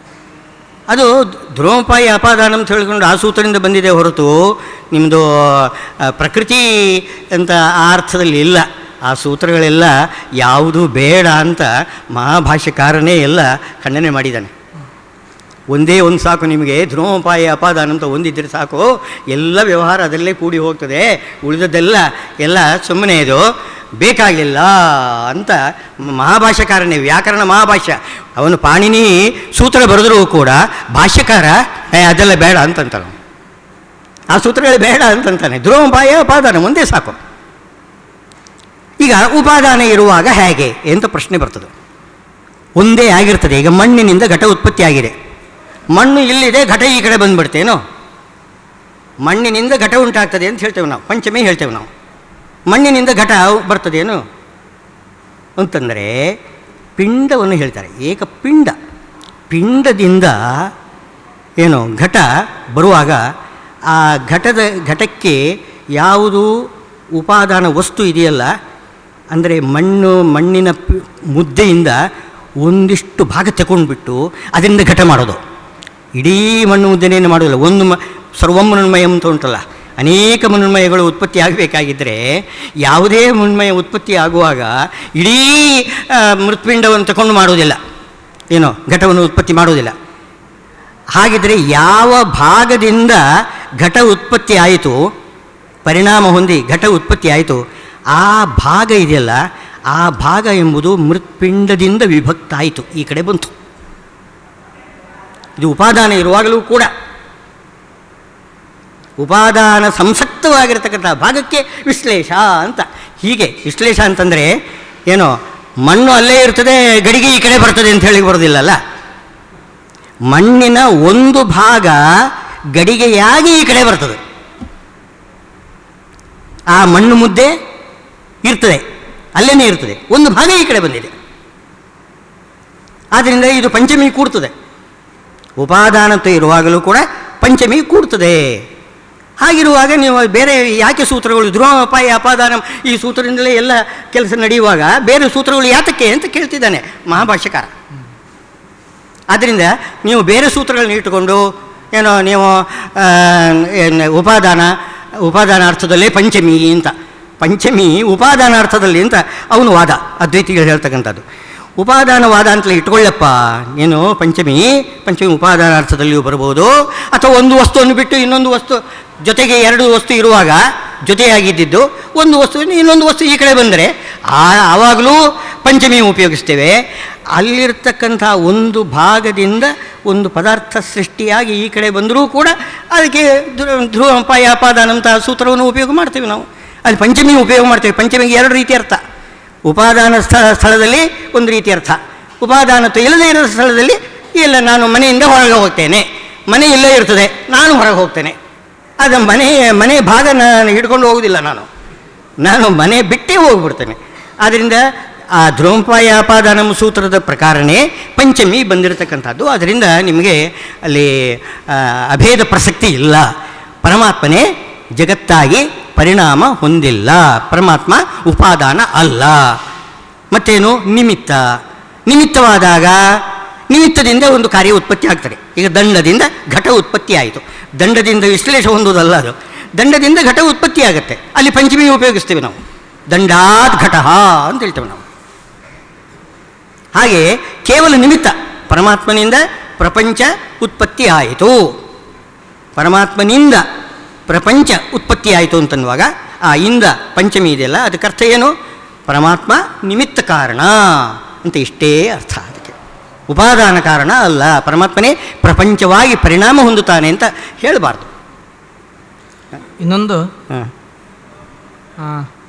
ಅದು ಧ್ರುವೋಪಾಯ ಅಪಾದಾನ ಅಂತ ಹೇಳಿಕೊಂಡು ಆ ಸೂತ್ರದಿಂದ ಬಂದಿದೆ ಹೊರತು ನಿಮ್ಮದು ಪ್ರಕೃತಿ ಅಂತ ಆ ಅರ್ಥದಲ್ಲಿ ಇಲ್ಲ. ಆ ಸೂತ್ರಗಳೆಲ್ಲ ಯಾವುದು ಬೇಡ ಅಂತ ಮಹಾಭಾಷ್ಯಕಾರನೇ ಎಲ್ಲ ಖಂಡನೆ ಮಾಡಿದ್ದಾನೆ. ಒಂದೇ ಒಂದು ಸಾಕು ನಿಮಗೆ, ಧ್ರುವೋಪಾಯ ಅಪಾದಾನ ಅಂತ ಒಂದಿದ್ದರೆ ಸಾಕು, ಎಲ್ಲ ವ್ಯವಹಾರ ಅದರಲ್ಲೇ ಕೂಡಿ ಹೋಗ್ತದೆ. ಉಳಿದದ್ದೆಲ್ಲ ಎಲ್ಲ ಸುಮ್ಮನೆ ಇದು ಬೇಕಾಗಲಿಲ್ಲ ಅಂತ ಮಹಾಭಾಷ್ಯಕಾರನೇ, ವ್ಯಾಕರಣ ಮಹಾಭಾಷ್ಯ. ಅವನು ಪಾಣಿನಿ ಸೂತ್ರ ಬರೆದರೂ ಕೂಡ ಭಾಷ್ಯಕಾರ ಅದೆಲ್ಲ ಬೇಡ ಅಂತಂತಾನೆ, ಆ ಸೂತ್ರಗಳು ಬೇಡ ಅಂತಂತಾನೆ. ಧ್ರುವೋಪಾಯ ಅಪಾದಾನ ಒಂದೇ ಸಾಕು. ಈಗ ಉಪಾದಾನ ಇರುವಾಗ ಹೇಗೆ ಅಂತ ಪ್ರಶ್ನೆ ಬರ್ತದೆ. ಒಂದೇ ಆಗಿರ್ತದೆ. ಈಗ ಮಣ್ಣಿನಿಂದ ಘಟ ಉತ್ಪತ್ತಿ ಆಗಿದೆ, ಮಣ್ಣು ಇಲ್ಲಿದೆ, ಘಟ ಈ ಕಡೆ ಬಂದುಬಿಡ್ತೇನೋ, ಮಣ್ಣಿನಿಂದ ಘಟ ಉಂಟಾಗ್ತದೆ ಅಂತ ಹೇಳ್ತೇವೆ ನಾವು, ಪಂಚಮಿ ಹೇಳ್ತೇವೆ ನಾವು. ಮಣ್ಣಿನಿಂದ ಘಟ ಬರ್ತದೇನು ಅಂತಂದರೆ ಪಿಂಡವನ್ನು ಹೇಳ್ತಾರೆ, ಏಕಪಿಂಡ. ಪಿಂಡದಿಂದ ಏನು ಘಟ ಬರುವಾಗ ಆ ಘಟಕ್ಕೆ ಯಾವುದು ಉಪಾದಾನ ವಸ್ತು ಇದೆಯಲ್ಲ, ಅಂದರೆ ಮಣ್ಣಿನ ಮುದ್ದೆಯಿಂದ ಒಂದಿಷ್ಟು ಭಾಗ ತಗೊಂಡ್ಬಿಟ್ಟು ಅದರಿಂದ ಘಟ ಮಾಡೋದು. ಇಡೀ ಮಣ್ಣು ಮುದ್ದೆನೇನು ಮಾಡೋದಿಲ್ಲ. ಒಂದು ಸರ್ವಮೃಣ್ಮಯ ಅಂತ ಉಂಟಲ್ಲ, ಅನೇಕ ಮೃಣ್ಮಯಗಳು ಉತ್ಪತ್ತಿ ಆಗಬೇಕಾಗಿದ್ದರೆ ಯಾವುದೇ ಮೃಣ್ಮಯ ಉತ್ಪತ್ತಿ ಆಗುವಾಗ ಇಡೀ ಮೃತ್ಪಿಂಡವನ್ನು ತಗೊಂಡು ಮಾಡೋದಿಲ್ಲ, ಏನೋ ಘಟವನ್ನು ಉತ್ಪತ್ತಿ ಮಾಡೋದಿಲ್ಲ. ಹಾಗಿದ್ದರೆ ಯಾವ ಭಾಗದಿಂದ ಘಟ ಉತ್ಪತ್ತಿ ಆಯಿತು, ಪರಿಣಾಮ ಹೊಂದಿ ಘಟ ಉತ್ಪತ್ತಿ ಆಯಿತು, ಆ ಭಾಗ ಇದೆಯಲ್ಲ, ಆ ಭಾಗ ಎಂಬುದು ಮೃತ್ಪಿಂಡದಿಂದ ವಿಭಕ್ತ ಆಯಿತು, ಈ ಕಡೆ ಬಂತು. ಇದು ಉಪಾದಾನ ಇರುವಾಗಲೂ ಕೂಡ ಉಪಾದಾನ ಸಂಸಕ್ತವಾಗಿರತಕ್ಕಂಥ ಭಾಗಕ್ಕೆ ವಿಶ್ಲೇಷ ಅಂತ. ಹೀಗೆ ವಿಶ್ಲೇಷ ಅಂತಂದರೆ ಏನೋ ಮಣ್ಣು ಅಲ್ಲೇ ಇರ್ತದೆ, ಗಡಿಗೆ ಈ ಕಡೆ ಬರ್ತದೆ ಅಂತ ಹೇಳಿ ಬರೋದಿಲ್ಲಲ್ಲ. ಮಣ್ಣಿನ ಒಂದು ಭಾಗ ಗಡಿಗೆಯಾಗಿ ಈ ಕಡೆ ಬರ್ತದೆ. ಆ ಮಣ್ಣು ಮುದ್ದೆ ಇರ್ತದೆ, ಅಲ್ಲೇನೇ ಇರ್ತದೆ, ಒಂದು ಭಾಗ ಈ ಕಡೆ ಬಂದಿದೆ. ಆದ್ದರಿಂದ ಇದು ಪಂಚಮಿ ಕೂಡ್ತದೆ. ಉಪಾದಾನತೆ ಇರುವಾಗಲೂ ಕೂಡ ಪಂಚಮಿ ಕೂಡ್ತದೆ. ಹಾಗಿರುವಾಗ ನೀವು ಬೇರೆ ಯಾಕೆ ಸೂತ್ರಗಳು ಧ್ರುವೋಪಾಯ ಅಪಾದಾನ ಈ ಸೂತ್ರದಿಂದಲೇ ಎಲ್ಲ ಕೆಲಸ ನಡೆಯುವಾಗ ಬೇರೆ ಸೂತ್ರಗಳು ಯಾತಕ್ಕೆ ಅಂತ ಕೇಳ್ತಿದ್ದಾನೆ ಮಹಾಭಾಷ್ಯಕಾರ. ಆದ್ದರಿಂದ ನೀವು ಬೇರೆ ಸೂತ್ರಗಳನ್ನ ಇಟ್ಟುಕೊಂಡು ಏನೋ ನೀವು ಉಪಾದಾನ ಅರ್ಥದಲ್ಲೇ ಪಂಚಮಿ ಅಂತ, ಪಂಚಮಿ ಉಪಾದಾನ ಅರ್ಥದಲ್ಲಿ ಅಂತ ಅವನು ವಾದ, ಅದ್ವೈತಿಗಳು ಹೇಳ್ತಕ್ಕಂಥದ್ದು. ಉಪಾದಾನವಾದ ಅಂತಲೇ ಇಟ್ಕೊಳ್ಳಪ್ಪ ನೀನು. ಪಂಚಮಿ ಉಪಾದಾನ ಅರ್ಥದಲ್ಲಿಯೂ ಬರ್ಬೋದು, ಅಥವಾ ಒಂದು ವಸ್ತುವನ್ನು ಬಿಟ್ಟು ಇನ್ನೊಂದು ವಸ್ತು ಜೊತೆಗೆ ಎರಡು ವಸ್ತು ಇರುವಾಗ ಜೊತೆಯಾಗಿದ್ದಿದ್ದು ಒಂದು ವಸ್ತುವಿನ ಇನ್ನೊಂದು ವಸ್ತು ಈ ಕಡೆ ಬಂದರೆ ಆವಾಗಲೂ ಪಂಚಮಿ ಉಪಯೋಗಿಸ್ತೇವೆ. ಅಲ್ಲಿರ್ತಕ್ಕಂಥ ಒಂದು ಭಾಗದಿಂದ ಒಂದು ಪದಾರ್ಥ ಸೃಷ್ಟಿಯಾಗಿ ಈ ಕಡೆ ಬಂದರೂ ಕೂಡ ಅದಕ್ಕೆ ಧ್ರುವೋಪಾಯ ಅಪಾದಾನಂತಹ ಸೂತ್ರವನ್ನು ಉಪಯೋಗ ಮಾಡ್ತೇವೆ ನಾವು. ಅಲ್ಲಿ ಪಂಚಮಿ ಉಪಯೋಗ ಮಾಡ್ತೇವೆ. ಪಂಚಮಿಗೆ ಎರಡು ರೀತಿ ಅರ್ಥ. ಉಪಾದಾನ ಸ್ಥಳದಲ್ಲಿ ಒಂದು ರೀತಿ ಅರ್ಥ, ಉಪಾದಾನತ್ವ ಇಲ್ಲದೇ ಇರೋ ಸ್ಥಳದಲ್ಲಿ ಇಲ್ಲ, ನಾನು ಮನೆಯಿಂದ ಹೊರಗೆ ಹೋಗ್ತೇನೆ, ಮನೆ ಇಲ್ಲೇ ಇರ್ತದೆ, ನಾನು ಹೊರಗೆ ಹೋಗ್ತೇನೆ. ಅದು ಮನೆ ಭಾಗ ನಾನು ಹಿಡ್ಕೊಂಡು ಹೋಗೋದಿಲ್ಲ, ನಾನು ಮನೆ ಬಿಟ್ಟೇ ಹೋಗ್ಬಿಡ್ತೇನೆ. ಆದ್ದರಿಂದ ಆ ಧ್ರುವೋಪಾಯ ಅಪಾದಾನ ಸೂತ್ರದ ಪ್ರಕಾರನೇ ಪಂಚಮಿ ಬಂದಿರತಕ್ಕಂಥದ್ದು. ಅದರಿಂದ ನಿಮಗೆ ಅಲ್ಲಿ ಅಭೇದ ಪ್ರಸಕ್ತಿ ಇಲ್ಲ. ಪರಮಾತ್ಮನೇ ಜಗತ್ತಾಗಿ ಪರಿಣಾಮ ಹೊಂದಿಲ್ಲ, ಪರಮಾತ್ಮ ಉಪಾದಾನ ಅಲ್ಲ. ಮತ್ತೇನು ನಿಮಿತ್ತವಾದಾಗ ನಿಮಿತ್ತದಿಂದ ಒಂದು ಕಾರ್ಯ ಉತ್ಪತ್ತಿ ಆಗ್ತದೆ. ಈಗ ದಂಡದಿಂದ ಘಟ ಉತ್ಪತ್ತಿ ಆಯಿತು, ದಂಡದಿಂದ ವಿಶ್ಲೇಷ ಹೊಂದುವುದಲ್ಲ ಅದು, ದಂಡದಿಂದ ಘಟ ಉತ್ಪತ್ತಿ ಆಗುತ್ತೆ. ಅಲ್ಲಿ ಪಂಚಮಿ ಉಪಯೋಗಿಸ್ತೇವೆ ನಾವು, ದಂಡಾತ್ ಘಟ ಅಂತ ಹೇಳ್ತೇವೆ ನಾವು. ಹಾಗೆ ಕೇವಲ ನಿಮಿತ್ತ, ಪರಮಾತ್ಮನಿಂದ ಪ್ರಪಂಚ ಉತ್ಪತ್ತಿ ಆಯಿತು, ಪರಮಾತ್ಮನಿಂದ ಪ್ರಪಂಚ ಉತ್ಪತ್ತಿ ಆಯಿತು ಅಂತನ್ನುವಾಗ ಆ ಇಂದ ಪಂಚಮಿ ಇದೆಯಲ್ಲ, ಅದಕ್ಕರ್ಥ ಏನು? ಪರಮಾತ್ಮ ನಿಮಿತ್ತ ಕಾರಣ ಅಂತ ಇಷ್ಟೇ ಅರ್ಥ ಅದಕ್ಕೆ. ಉಪಾದಾನ ಕಾರಣ ಅಲ್ಲ. ಪರಮಾತ್ಮನೇ ಪ್ರಪಂಚವಾಗಿ ಪರಿಣಾಮ ಹೊಂದುತ್ತಾನೆ ಅಂತ ಹೇಳಬಾರ್ದು.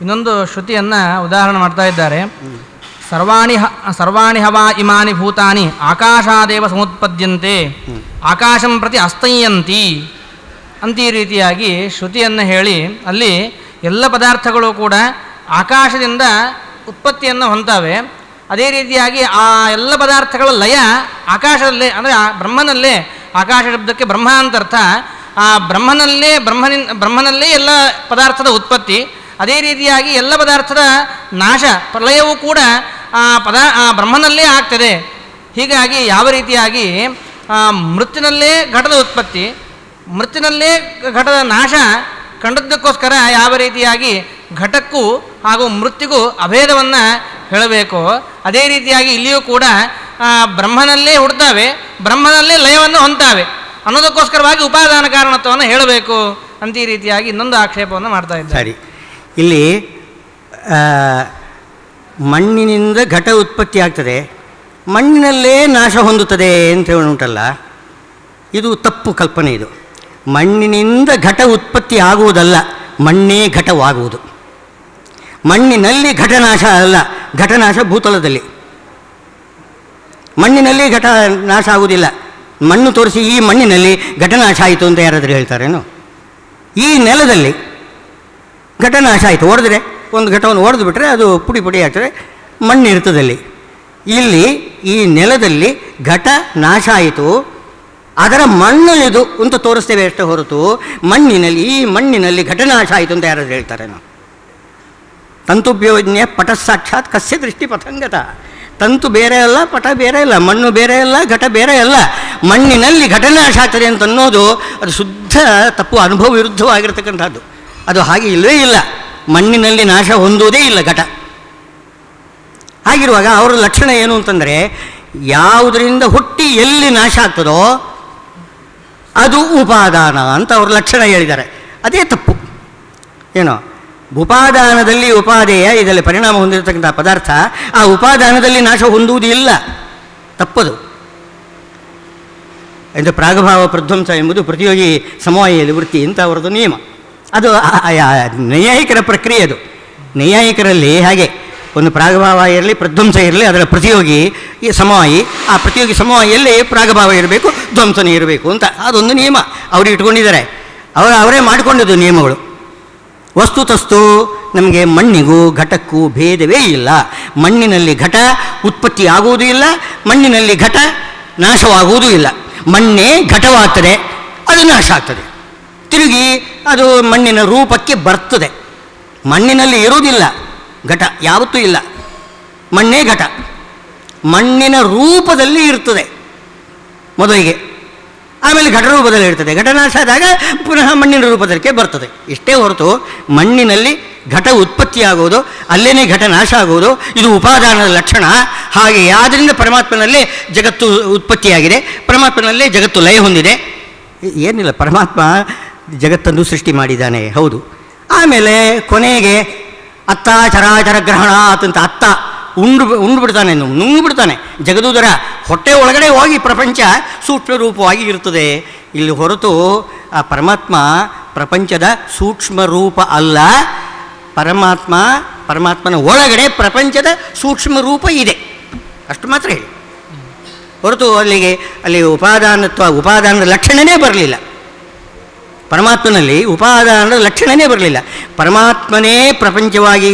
ಇನ್ನೊಂದು ಶ್ರುತಿಯನ್ನು ಉದಾಹರಣೆ ಮಾಡ್ತಾ ಇದ್ದಾರೆ. ಸರ್ವಾಣಿ ಹವಾ ಇಮಾನಿ ಭೂತಾನಿ ಆಕಾಶಾದೇವ ಸಮುತ್ಪದ್ಯಂತೆ ಆಕಾಶಂ ಪ್ರತಿ ಅಸ್ತಯ್ಯಂತಿ ಅಂತ ಈ ರೀತಿಯಾಗಿ ಶ್ರುತಿಯನ್ನು ಹೇಳಿ ಅಲ್ಲಿ ಎಲ್ಲ ಪದಾರ್ಥಗಳು ಕೂಡ ಆಕಾಶದಿಂದ ಉತ್ಪತ್ತಿಯನ್ನು ಹೊಂದವೆ. ಅದೇ ರೀತಿಯಾಗಿ ಆ ಎಲ್ಲ ಪದಾರ್ಥಗಳ ಲಯ ಆಕಾಶದಲ್ಲೇ, ಅಂದರೆ ಆ ಬ್ರಹ್ಮನಲ್ಲೇ, ಆಕಾಶ ಶಬ್ದಕ್ಕೆ ಬ್ರಹ್ಮ ಅಂತ ಅರ್ಥ. ಆ ಬ್ರಹ್ಮನಲ್ಲೇ ಎಲ್ಲ ಪದಾರ್ಥದ ಉತ್ಪತ್ತಿ, ಅದೇ ರೀತಿಯಾಗಿ ಎಲ್ಲ ಪದಾರ್ಥದ ನಾಶ ಪ್ರಲಯವೂ ಕೂಡ ಆ ಬ್ರಹ್ಮನಲ್ಲೇ ಆಗ್ತದೆ. ಹೀಗಾಗಿ ಯಾವ ರೀತಿಯಾಗಿ ಮೃತ್ತಿನಲ್ಲೇ ಘಟದ ಉತ್ಪತ್ತಿ, ಮೃತ್ತಿನಲ್ಲೇ ಘಟದ ನಾಶ ಕಂಡದ್ದಕ್ಕೋಸ್ಕರ ಯಾವ ರೀತಿಯಾಗಿ ಘಟಕ್ಕೂ ಹಾಗೂ ಮೃತ್ತಿಗೂ ಅಭೇದವನ್ನು ಹೇಳಬೇಕು, ಅದೇ ರೀತಿಯಾಗಿ ಇಲ್ಲಿಯೂ ಕೂಡ ಬ್ರಹ್ಮನಲ್ಲೇ ಹುಡ್ತಾವೆ, ಬ್ರಹ್ಮನಲ್ಲೇ ಲಯವನ್ನು ಹೊಂತಾವೆ ಅನ್ನೋದಕ್ಕೋಸ್ಕರವಾಗಿ ಉಪಾದಾನ ಕಾರಣತ್ವವನ್ನು ಹೇಳಬೇಕು ಅಂತ ಈ ರೀತಿಯಾಗಿ ಇನ್ನೊಂದು ಆಕ್ಷೇಪವನ್ನು ಮಾಡ್ತಾ ಇದ್ದಾರೆ. ಸರಿ, ಇಲ್ಲಿ ಮಣ್ಣಿನಿಂದ ಘಟ ಉತ್ಪತ್ತಿ ಆಗ್ತದೆ, ಮಣ್ಣಿನಲ್ಲೇ ನಾಶ ಹೊಂದುತ್ತದೆ ಅಂತ ಹೇಳಿ ಉಂಟಲ್ಲ, ಇದು ತಪ್ಪು ಕಲ್ಪನೆ. ಇದು ಮಣ್ಣಿನಿಂದ ಘಟ ಉತ್ಪತ್ತಿ ಆಗುವುದಲ್ಲ, ಮಣ್ಣೇ ಘಟವಾಗುವುದು. ಮಣ್ಣಿನಲ್ಲಿ ಘಟನಾಶ ಅಲ್ಲ, ಘಟನಾಶ ಭೂತಲದಲ್ಲಿ. ಮಣ್ಣಿನಲ್ಲಿ ಘಟ ನಾಶ ಆಗುವುದಿಲ್ಲ. ಮಣ್ಣು ತೋರಿಸಿ ಈ ಮಣ್ಣಿನಲ್ಲಿ ಘಟನಾಶ ಆಯಿತು ಅಂತ ಯಾರಾದರೂ ಹೇಳ್ತಾರೇನು? ಈ ನೆಲದಲ್ಲಿ ಘಟನಾಶ ಆಯಿತು, ಹೊಡೆದ್ರೆ ಒಂದು ಘಟವನ್ನು ಹೊಡೆದು ಬಿಟ್ಟರೆ ಅದು ಪುಡಿ ಪುಡಿ ಆಗ್ತದೆ, ಮಣ್ಣು ಇರ್ತದಲ್ಲಿ. ಇಲ್ಲಿ ಈ ನೆಲದಲ್ಲಿ ಘಟ ನಾಶ ಆಯಿತು, ಅದರ ಮಣ್ಣಲ್ಲಿದು ಅಂತ ತೋರಿಸ್ತೇವೆ ಅಷ್ಟೇ ಹೊರತು ಮಣ್ಣಿನಲ್ಲಿ, ಈ ಮಣ್ಣಿನಲ್ಲಿ ಘಟನಾಶ ಆಯಿತು ಅಂತ ಯಾರಾದರೂ ಹೇಳ್ತಾರೇನು? ತಂತುಭ್ಯೋಜ್ಞ ಪಟ ಸಾಕ್ಷಾತ್ ಕಸ್ಯ ದೃಷ್ಟಿ ಪಥಂಗತ. ತಂತು ಬೇರೆ ಅಲ್ಲ, ಪಟ ಬೇರೆ ಅಲ್ಲ, ಮಣ್ಣು ಬೇರೆ ಅಲ್ಲ, ಘಟ ಬೇರೆ ಅಲ್ಲ. ಮಣ್ಣಿನಲ್ಲಿ ಘಟನಾಶ ಆಗ್ತದೆ ಅಂತ ಅನ್ನೋದು ಅದು ಶುದ್ಧ ತಪ್ಪು, ಅನುಭವ ವಿರುದ್ಧವಾಗಿರ್ತಕ್ಕಂಥದ್ದು. ಅದು ಹಾಗೆ ಇಲ್ಲವೇ ಇಲ್ಲ. ಮಣ್ಣಿನಲ್ಲಿ ನಾಶ ಹೊಂದುವುದೇ ಇಲ್ಲ ಘಟ. ಹಾಗಿರುವಾಗ ಅವರ ಲಕ್ಷಣ ಏನು ಅಂತಂದರೆ, ಯಾವುದರಿಂದ ಹುಟ್ಟಿ ಎಲ್ಲಿ ನಾಶ ಆಗ್ತದೋ ಅದು ಉಪಾದಾನ ಅಂತ ಅವ್ರ ಲಕ್ಷಣ ಹೇಳಿದ್ದಾರೆ. ಅದೇ ತಪ್ಪು. ಏನೋ ಉಪಾದಾನದಲ್ಲಿ ಉಪಾದೇಯ, ಇದರಲ್ಲಿ ಪರಿಣಾಮ ಹೊಂದಿರತಕ್ಕಂಥ ಪದಾರ್ಥ ಆ ಉಪಾದಾನದಲ್ಲಿ ನಾಶ ಹೊಂದುವುದಿಲ್ಲ, ತಪ್ಪದು. ಇದು ಪ್ರಾಗಭಾವ ಪ್ರಧ್ವಂಸ ಎಂಬುದು ಪ್ರತಿಯೋಗಿ ಸಮವಾಯಿಯಲ್ಲಿ ವೃತ್ತಿ ಅಂತ ಅವರದ್ದು ನಿಯಮ. ಅದು ನೈಯಾಯಿಕರ ಪ್ರಕ್ರಿಯೆ. ಅದು ನೈಯಾಯಿಕರಲ್ಲಿ ಹಾಗೆ ಒಂದು ಪ್ರಾಗಭಾವ ಇರಲಿ, ಪ್ರಧ್ವಂಸ ಇರಲಿ, ಅದರ ಪ್ರತಿಯೋಗಿ ಸಮವಾಯಿ, ಆ ಪ್ರತಿಯೋಗಿ ಸಮವಾಯಿಯಲ್ಲಿ ಪ್ರಾಗಭಾವ ಇರಬೇಕು, ಧ್ವಂಸನೇ ಇರಬೇಕು ಅಂತ ಅದೊಂದು ನಿಯಮ ಅವರು ಇಟ್ಕೊಂಡಿದ್ದಾರೆ. ಅವರೇ ಮಾಡಿಕೊಂಡಿದ್ದು ನಿಯಮಗಳು. ವಸ್ತುತಸ್ತು ನಮಗೆ ಮಣ್ಣಿಗೂ ಘಟಕ್ಕೂ ಭೇದವೇ ಇಲ್ಲ. ಮಣ್ಣಿನಲ್ಲಿ ಘಟ ಉತ್ಪತ್ತಿ ಆಗುವುದೂ ಇಲ್ಲ, ಮಣ್ಣಿನಲ್ಲಿ ಘಟ ನಾಶವಾಗುವುದೂ ಇಲ್ಲ. ಮಣ್ಣೇ ಘಟವಾಗ್ತದೆ, ಅದು ನಾಶ ಆಗ್ತದೆ, ತಿರುಗಿ ಅದು ಮಣ್ಣಿನ ರೂಪಕ್ಕೆ ಬರ್ತದೆ. ಮಣ್ಣಿನಲ್ಲಿ ಇರುವುದಿಲ್ಲ ಘಟ, ಯಾವತ್ತೂ ಇಲ್ಲ. ಮಣ್ಣೇ ಘಟ, ಮಣ್ಣಿನ ರೂಪದಲ್ಲಿ ಇರ್ತದೆ ಮೊದಲಿಗೆ, ಆಮೇಲೆ ಘಟ ರೂಪದಲ್ಲಿ ಇರ್ತದೆ. ಘಟನಾಶ ಆದಾಗ ಪುನಃ ಮಣ್ಣಿನ ರೂಪದಕ್ಕೆ ಬರ್ತದೆ. ಇಷ್ಟೇ ಹೊರತು ಮಣ್ಣಿನಲ್ಲಿ ಘಟ ಉತ್ಪತ್ತಿಯಾಗುವುದು, ಅಲ್ಲೇನೇ ಘಟ ನಾಶ ಆಗುವುದು, ಇದು ಉಪಾದಾನದ ಲಕ್ಷಣ. ಹಾಗೆ ಆದ್ದರಿಂದ ಪರಮಾತ್ಮನಲ್ಲೇ ಜಗತ್ತು ಉತ್ಪತ್ತಿಯಾಗಿದೆ, ಪರಮಾತ್ಮನಲ್ಲೇ ಜಗತ್ತು ಲಯ ಹೊಂದಿದೆ. ಏನಿಲ್ಲ, ಪರಮಾತ್ಮ ಜಗತ್ತನ್ನು ಸೃಷ್ಟಿ ಮಾಡಿದ್ದಾನೆ, ಹೌದು. ಆಮೇಲೆ ಕೊನೆಗೆ ಅತ್ತ ಚರಾಚರ ಗ್ರಹಣ ಅಂತ ಅತ್ತ ಉಂಡು ಬಿಡ್ತಾನೆ, ನುಂಗು ಬಿಡ್ತಾನೆ. ಜಗದೂದರ ಹೊಟ್ಟೆ ಒಳಗಡೆ ಹೋಗಿ ಪ್ರಪಂಚ ಸೂಕ್ಷ್ಮ ರೂಪವಾಗಿ ಇರ್ತದೆ. ಇಲ್ಲಿ ಹೊರತು ಆ ಪರಮಾತ್ಮನ ಸೂಕ್ಷ್ಮ ರೂಪ ಅಲ್ಲ. ಪರಮಾತ್ಮನ ಒಳಗಡೆ ಪ್ರಪಂಚದ ಸೂಕ್ಷ್ಮ ರೂಪ ಇದೆ, ಅಷ್ಟು ಮಾತ್ರ ಹೇಳಿ. ಹೊರತು ಅಲ್ಲಿ ಉಪಾದಾನದ ಲಕ್ಷಣವೇ ಬರಲಿಲ್ಲ. ಪರಮಾತ್ಮನಲ್ಲಿ ಉಪಾದಾನದ ಲಕ್ಷಣವೇ ಬರಲಿಲ್ಲ. ಪರಮಾತ್ಮನೇ ಪ್ರಪಂಚವಾಗಿ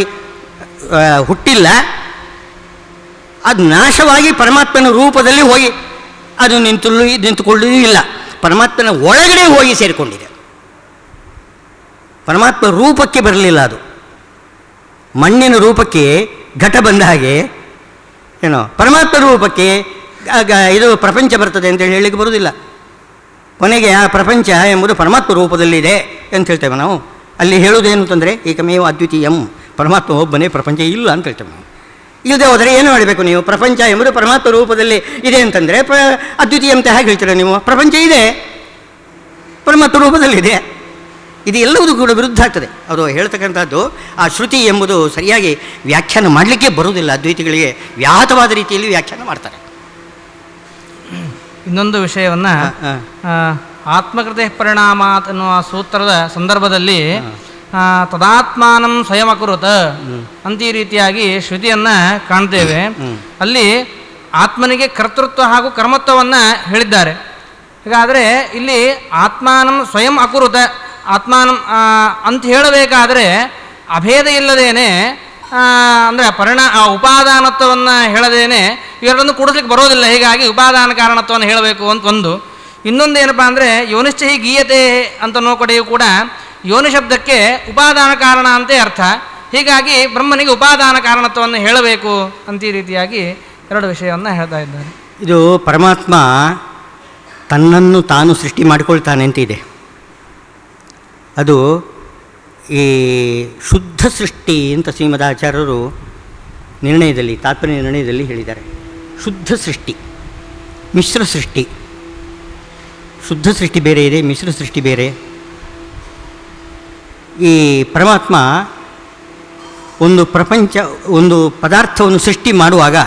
ಹುಟ್ಟಿಲ್ಲ, ಅದು ನಾಶವಾಗಿ ಪರಮಾತ್ಮನ ರೂಪದಲ್ಲಿ ಹೋಗಿ ಅದು ನಿಂತುಕೊಳ್ಳುವುದೂ ಇಲ್ಲ. ಪರಮಾತ್ಮನ ಒಳಗಡೆ ಹೋಗಿ ಸೇರಿಕೊಂಡಿದೆ. ಪರಮಾತ್ಮ ರೂಪಕ್ಕೆ ಬರಲಿಲ್ಲ. ಅದು ಮಣ್ಣಿನ ರೂಪಕ್ಕೆ ಘಟ ಬಂದ ಹಾಗೆ ಏನೋ ಪರಮಾತ್ಮ ರೂಪಕ್ಕೆ ಇದು ಪ್ರಪಂಚ ಬರ್ತದೆ ಅಂತೇಳಿ ಹೇಳಲಿಕ್ಕೆ ಬರುವುದಿಲ್ಲ. ಕೊನೆಗೆ ಆ ಪ್ರಪಂಚ ಎಂಬುದು ಪರಮಾತ್ಮ ರೂಪದಲ್ಲಿದೆ ಅಂತ ಹೇಳ್ತೇವೆ ನಾವು. ಅಲ್ಲಿ ಹೇಳುವುದೇನು ಅಂತಂದರೆ ಏಕಮೇವ ಅದ್ವಿತೀಯಂ, ಪರಮಾತ್ಮ ಒಬ್ಬನೇ, ಪ್ರಪಂಚ ಇಲ್ಲ ಅಂತ ಹೇಳ್ತೇವೆ ನಾವು. ಇಲ್ಲದೆ ಹೋದರೆ ಏನು ಮಾಡಬೇಕು ನೀವು? ಪ್ರಪಂಚ ಎಂಬುದು ಪರಮಾತ್ಮ ರೂಪದಲ್ಲಿ ಇದೆ ಅಂತಂದರೆ ಅದ್ವಿತೀಯ ಅಂತ ಹೇಗೆ ಹೇಳ್ತೀರ ನೀವು? ಪ್ರಪಂಚ ಇದೆ, ಪರಮಾತ್ಮ ರೂಪದಲ್ಲಿದೆ. ಇದು ಎಲ್ಲವೂ ಕೂಡ ವಿರುದ್ಧ ಆಗ್ತದೆ. ಅದು ಹೇಳ್ತಕ್ಕಂಥದ್ದು ಆ ಶ್ರುತಿ ಎಂಬುದು ಸರಿಯಾಗಿ ವ್ಯಾಖ್ಯಾನ ಮಾಡಲಿಕ್ಕೆ ಬರುವುದಿಲ್ಲ. ಅದ್ವೈತಿಗಳಿಗೆ ವ್ಯಾಹತವಾದ ರೀತಿಯಲ್ಲಿ ವ್ಯಾಖ್ಯಾನ ಮಾಡ್ತಾರೆ. ಇನ್ನೊಂದು ವಿಷಯವನ್ನು ಆತ್ಮಕೃತೆ ಪರಿಣಾಮಾತ್ ಅನ್ನುವ ಸೂತ್ರದ ಸಂದರ್ಭದಲ್ಲಿ ತದಾತ್ಮಾನಂ ಸ್ವಯಂ ಅಕುರುತ ಅಂತ ಈ ರೀತಿಯಾಗಿ ಶ್ರುತಿಯನ್ನು ಕಾಣ್ತೇವೆ. ಅಲ್ಲಿ ಆತ್ಮನಿಗೆ ಕರ್ತೃತ್ವ ಹಾಗೂ ಕರ್ಮತ್ವವನ್ನು ಹೇಳಿದ್ದಾರೆ. ಹೀಗಾದರೆ ಇಲ್ಲಿ ಆತ್ಮಾನಂ ಸ್ವಯಂ ಅಕುರುತ ಆತ್ಮಾನಂ ಅಂತ ಹೇಳಬೇಕಾದರೆ ಅಭೇದ ಇಲ್ಲದೇನೆ ಅಂದರೆ ಉಪಾದಾನತ್ವವನ್ನು ಹೇಳದೇನೆ ಇವೆರಡನ್ನು ಕೂಡಿಸ್ಲಿಕ್ಕೆ ಬರೋದಿಲ್ಲ. ಹೀಗಾಗಿ ಉಪಾದಾನ ಕಾರಣತ್ವವನ್ನು ಹೇಳಬೇಕು ಅಂತ ಒಂದು. ಇನ್ನೊಂದು ಏನಪ್ಪ ಅಂದರೆ ಯೋನಿಶ್ಚ ಹಿ ಗೀಯತೆ ಅಂತನೋ ಕಡೆಯೂ ಕೂಡ ಯೋನಿ ಶಬ್ದಕ್ಕೆ ಉಪಾದಾನ ಕಾರಣ ಅಂತೇ ಅರ್ಥ. ಹೀಗಾಗಿ ಬ್ರಹ್ಮನಿಗೆ ಉಪಾದಾನ ಕಾರಣತ್ವವನ್ನು ಹೇಳಬೇಕು ಅಂತ ಈ ರೀತಿಯಾಗಿ ಎರಡು ವಿಷಯವನ್ನು ಹೇಳ್ತಾ ಇದ್ದಾರೆ. ಇದು ಪರಮಾತ್ಮ ತನ್ನನ್ನು ತಾನು ಸೃಷ್ಟಿ ಮಾಡಿಕೊಳ್ತಾನೆ ಅಂತಿದೆ. ಅದು ಈ ಶುದ್ಧ ಸೃಷ್ಟಿ ಅಂತ ಶ್ರೀಮದಾಚಾರ್ಯರು ನಿರ್ಣಯದಲ್ಲಿ ತಾತ್ಪರ್ಯ ನಿರ್ಣಯದಲ್ಲಿ ಹೇಳಿದ್ದಾರೆ. ಶುದ್ಧ ಸೃಷ್ಟಿ, ಮಿಶ್ರ ಸೃಷ್ಟಿ. ಶುದ್ಧ ಸೃಷ್ಟಿ ಬೇರೆ ಇದೆ, ಮಿಶ್ರ ಸೃಷ್ಟಿ ಬೇರೆ. ಈ ಪರಮಾತ್ಮ ಒಂದು ಪದಾರ್ಥವನ್ನು ಸೃಷ್ಟಿ ಮಾಡುವಾಗ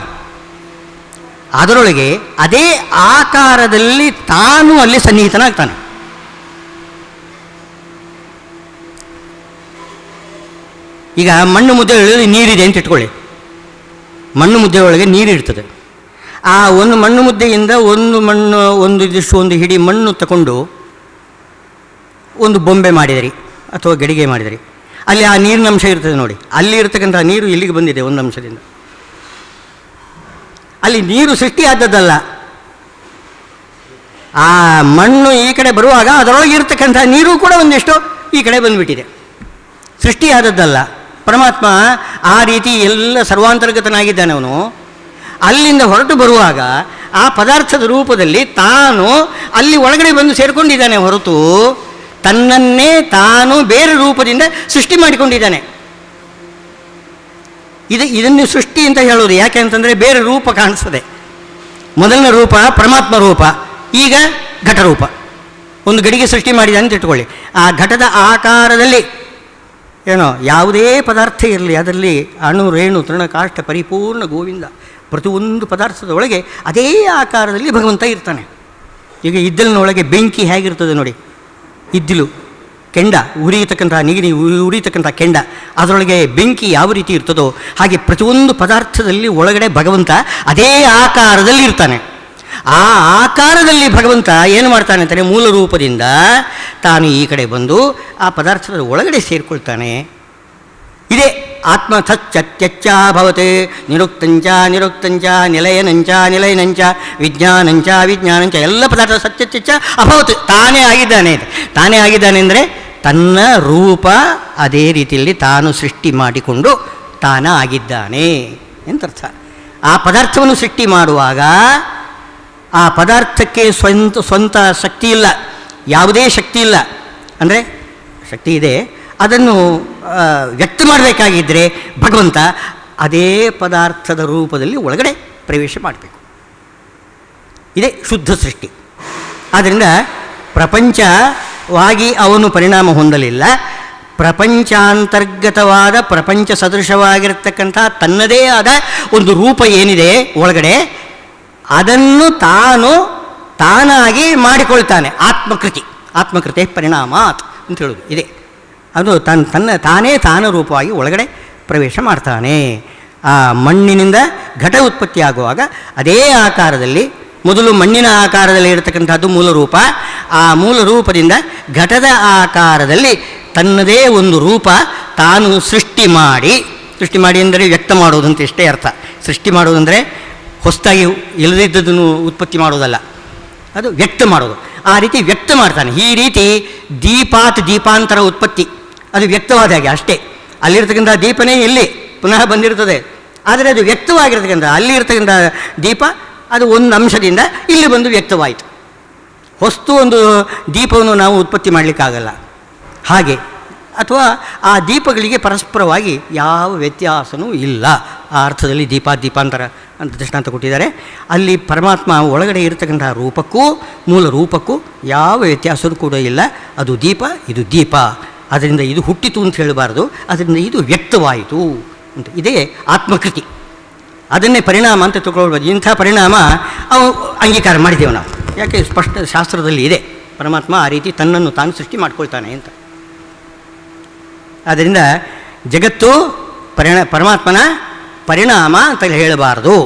ಅದರೊಳಗೆ ಅದೇ ಆಕಾರದಲ್ಲಿ ತಾನು ಅಲ್ಲಿ ಸನ್ನಿಹಿತನಾಗ್ತಾನೆ. ಈಗ ಮಣ್ಣು ಮುದ್ದೆ ಒಳಗೆ ನೀರಿದೆ ಅಂತ ಇಟ್ಕೊಳ್ಳಿ. ಮಣ್ಣು ಮುದ್ದೆ ಒಳಗೆ ನೀರಿರ್ತದೆ. ಆ ಒಂದು ಮಣ್ಣು ಮುದ್ದೆಯಿಂದ ಒಂದು ಹಿಡಿ ಮಣ್ಣು ತಗೊಂಡು ಒಂದು ಬೊಂಬೆ ಮಾಡಿದಿರಿ ಅಥವಾ ಗಡಿಗೆ ಮಾಡಿದಿರಿ. ಅಲ್ಲಿ ಆ ನೀರಿನ ಅಂಶ ಇರ್ತದೆ ನೋಡಿ. ಅಲ್ಲಿ ಇರ್ತಕ್ಕಂಥ ನೀರು ಇಲ್ಲಿಗೆ ಬಂದಿದೆ ಒಂದು ಅಂಶದಿಂದ. ಅಲ್ಲಿ ನೀರು ಸೃಷ್ಟಿಯಾದದ್ದಲ್ಲ. ಆ ಮಣ್ಣು ಈ ಕಡೆ ಬರುವಾಗ ಅದರೊಳಗೆ ಇರ್ತಕ್ಕಂಥ ನೀರು ಕೂಡ ಒಂದಿಷ್ಟು ಈ ಕಡೆ ಬಂದುಬಿಟ್ಟಿದೆ. ಸೃಷ್ಟಿಯಾದದ್ದಲ್ಲ. ಪರಮಾತ್ಮ ಆ ರೀತಿ ಎಲ್ಲ ಸರ್ವಾಂತರ್ಗತನಾಗಿದ್ದಾನೆ. ಅವನು ಅಲ್ಲಿಂದ ಹೊರಟು ಬರುವಾಗ ಆ ಪದಾರ್ಥದ ರೂಪದಲ್ಲಿ ತಾನು ಅಲ್ಲಿ ಒಳಗಡೆ ಬಂದು ಸೇರಿಕೊಂಡಿದ್ದಾನೆ ಹೊರತು ತನ್ನನ್ನೇ ತಾನು ಬೇರೆ ರೂಪದಿಂದ ಸೃಷ್ಟಿ ಮಾಡಿಕೊಂಡಿದ್ದಾನೆ. ಇದನ್ನು ಸೃಷ್ಟಿ ಅಂತ ಹೇಳೋದು ಯಾಕೆ ಅಂತಂದರೆ ಬೇರೆ ರೂಪ ಕಾಣಿಸ್ತದೆ. ಮೊದಲನೇ ರೂಪ ಪರಮಾತ್ಮ ರೂಪ, ಈಗ ಘಟರೂಪ. ಒಂದು ಗಡಿಗೆ ಸೃಷ್ಟಿ ಮಾಡಿದ ಅಂತ ಇಟ್ಕೊಳ್ಳಿ. ಆ ಘಟದ ಆಕಾರದಲ್ಲಿ ಯಾವುದೇ ಪದಾರ್ಥ ಇರಲಿ, ಅದರಲ್ಲಿ ಅಣು ರೇಣು ತೃಣ ಕಾಷ್ಟ ಪರಿಪೂರ್ಣ ಗೋವಿಂದ ಪ್ರತಿಯೊಂದು ಪದಾರ್ಥದ ಒಳಗೆ ಅದೇ ಆಕಾರದಲ್ಲಿ ಭಗವಂತ ಇರ್ತಾನೆ. ಈಗ ಇದ್ದಲಿನೊಳಗೆ ಬೆಂಕಿ ಹೇಗಿರ್ತದೆ ನೋಡಿ. ಇದ್ದಿಲು ಕೆಂಡ ಉರಿಯತಕ್ಕಂಥ ನೀರಿ ಉರಿಯತಕ್ಕಂಥ ಕೆಂಡ, ಅದರೊಳಗೆ ಬೆಂಕಿ ಯಾವ ರೀತಿ ಇರ್ತದೋ ಹಾಗೆ ಪ್ರತಿಯೊಂದು ಪದಾರ್ಥದಲ್ಲಿ ಒಳಗಡೆ ಭಗವಂತ ಅದೇ ಆಕಾರದಲ್ಲಿ ಇರ್ತಾನೆ. ಆ ಆಕಾರದಲ್ಲಿ ಭಗವಂತ ಏನು ಮಾಡ್ತಾನೆ ಅಂತಾನೆ, ಮೂಲ ರೂಪದಿಂದ ತಾನು ಈ ಕಡೆ ಬಂದು ಆ ಪದಾರ್ಥದ ಒಳಗಡೆ ಸೇರಿಕೊಳ್ತಾನೆ. ಇದೇ ಆತ್ಮ ತಚ್ಚತ್ಯಚ್ಚ ಭವತೆ ನಿರುಕ್ತಂಚ ನಿಲಯನಂಚ ವಿಜ್ಞಾನಂಚ ಎಲ್ಲ ಪದಾರ್ಥ ಸತ್ಯತ್ಯಚ್ಚ ಅಭವತ್. ತಾನೇ ಆಗಿದ್ದಾನೆ ಅಂದರೆ ತನ್ನ ರೂಪ ಅದೇ ರೀತಿಯಲ್ಲಿ ತಾನು ಸೃಷ್ಟಿ ಮಾಡಿಕೊಂಡು ತಾನಾಗಿದ್ದಾನೆ ಎಂತರ್ಥ. ಆ ಪದಾರ್ಥವನ್ನು ಸೃಷ್ಟಿ ಮಾಡುವಾಗ ಆ ಪದಾರ್ಥಕ್ಕೆ ಸ್ವಂತ ಶಕ್ತಿ ಇಲ್ಲ, ಯಾವುದೇ ಶಕ್ತಿ ಇಲ್ಲ. ಅಂದರೆ ಶಕ್ತಿ ಇದೆ, ಅದನ್ನು ವ್ಯಕ್ತ ಮಾಡಬೇಕಾಗಿದ್ದರೆ ಭಗವಂತ ಅದೇ ಪದಾರ್ಥದ ರೂಪದಲ್ಲಿ ಒಳಗಡೆ ಪ್ರವೇಶ ಮಾಡಬೇಕು. ಇದೇ ಶುದ್ಧ ಸೃಷ್ಟಿ. ಆದ್ದರಿಂದ ಪ್ರಪಂಚವಾಗಿ ಅವನು ಪರಿಣಾಮ ಹೊಂದಲಿಲ್ಲ. ಪ್ರಪಂಚಾಂತರ್ಗತವಾದ ಪ್ರಪಂಚ ಸದೃಶವಾಗಿರತಕ್ಕಂಥ ತನ್ನದೇ ಆದ ಒಂದು ರೂಪ ಏನಿದೆ ಒಳಗಡೆ, ಅದನ್ನು ತಾನಾಗಿ ಮಾಡಿಕೊಳ್ತಾನೆ. ಆತ್ಮಕೃತೆ ಪರಿಣಾಮಾತ್ ಅಂತ ಹೇಳೋದು ಇದೆ. ಅದು ತಾನೇ ರೂಪವಾಗಿ ಒಳಗಡೆ ಪ್ರವೇಶ ಮಾಡ್ತಾನೆ. ಆ ಮಣ್ಣಿನಿಂದ ಘಟ ಉತ್ಪತ್ತಿ ಆಗುವಾಗ ಅದೇ ಆಕಾರದಲ್ಲಿ, ಮೊದಲು ಮಣ್ಣಿನ ಆಕಾರದಲ್ಲಿ ಇರತಕ್ಕಂಥದ್ದು ಮೂಲ ರೂಪ. ಆ ಮೂಲ ರೂಪದಿಂದ ಘಟದ ಆಕಾರದಲ್ಲಿ ತನ್ನದೇ ಒಂದು ರೂಪ ತಾನು ಸೃಷ್ಟಿ ಮಾಡಿ ಅಂದರೆ ವ್ಯಕ್ತ ಮಾಡೋದಂತ ಇಷ್ಟೇ ಅರ್ಥ. ಸೃಷ್ಟಿ ಮಾಡೋದಂದರೆ ಹೊಸದಾಗಿ ಇಲ್ಲದಿದ್ದದನ್ನು ಉತ್ಪತ್ತಿ ಮಾಡೋದಲ್ಲ, ಅದು ವ್ಯಕ್ತ ಮಾಡೋದು. ಆ ರೀತಿ ವ್ಯಕ್ತ ಮಾಡ್ತಾನೆ. ಈ ರೀತಿ ದೀಪಾಂತರ ಉತ್ಪತ್ತಿ, ಅದು ವ್ಯಕ್ತವಾದ ಹಾಗೆ ಅಷ್ಟೇ. ಅಲ್ಲಿರ್ತಕ್ಕಂಥ ದೀಪನೇ ಇಲ್ಲಿ ಪುನಃ ಬಂದಿರ್ತದೆ. ಆದರೆ ಅದು ವ್ಯಕ್ತವಾಗಿರ್ತಕ್ಕಂಥ ಅಲ್ಲಿ ಇರ್ತಕ್ಕಂಥ ದೀಪ ಅದು ಒಂದು ಅಂಶದಿಂದ ಇಲ್ಲಿ ಬಂದು ವ್ಯಕ್ತವಾಯಿತು. ಹೊಸ್ತು ಒಂದು ದೀಪವನ್ನು ನಾವು ಉತ್ಪತ್ತಿ ಮಾಡಲಿಕ್ಕಾಗಲ್ಲ ಹಾಗೆ. ಅಥವಾ ಆ ದೀಪಗಳಿಗೆ ಪರಸ್ಪರವಾಗಿ ಯಾವ ವ್ಯತ್ಯಾಸವೂ ಇಲ್ಲ. ಆ ಅರ್ಥದಲ್ಲಿ ದೀಪಾಂತರ ಅಂತ ದೃಷ್ಟಾಂತ ಕೊಟ್ಟಿದ್ದಾರೆ. ಅಲ್ಲಿ ಪರಮಾತ್ಮ ಒಳಗಡೆ ಇರತಕ್ಕಂಥ ರೂಪಕ್ಕೂ ಮೂಲ ರೂಪಕ್ಕೂ ಯಾವ ವ್ಯತ್ಯಾಸವೂ ಕೂಡ ಇಲ್ಲ. ಅದು ದೀಪ, ಇದು ದೀಪ. ಅದರಿಂದ ಇದು ಹುಟ್ಟಿತು ಅಂತ ಹೇಳಬಾರ್ದು, ಅದರಿಂದ ಇದು ವ್ಯಕ್ತವಾಯಿತು ಅಂತ. ಇದೇ ಆತ್ಮಕೃತಿ. ಅದನ್ನೇ ಪರಿಣಾಮ ಅಂತ ತಗೊಳ್ಬೋದು. ಇಂಥ ಪರಿಣಾಮ ಅಂಗೀಕಾರ ಮಾಡಿದ್ದೇವೆ ನಾವು. ಯಾಕೆ ಸ್ಪಷ್ಟ ಶಾಸ್ತ್ರದಲ್ಲಿ ಇದೆ, ಪರಮಾತ್ಮ ಆ ರೀತಿ ತನ್ನನ್ನು ತಾನು ಸೃಷ್ಟಿ ಮಾಡ್ಕೊಳ್ತಾನೆ ಅಂತ. ಆದ್ದರಿಂದ ಜಗತ್ತು ಪರಮಾತ್ಮನ ಪರಿಣಾಮ ಅಂತ ಹೇಳಬಾರದು.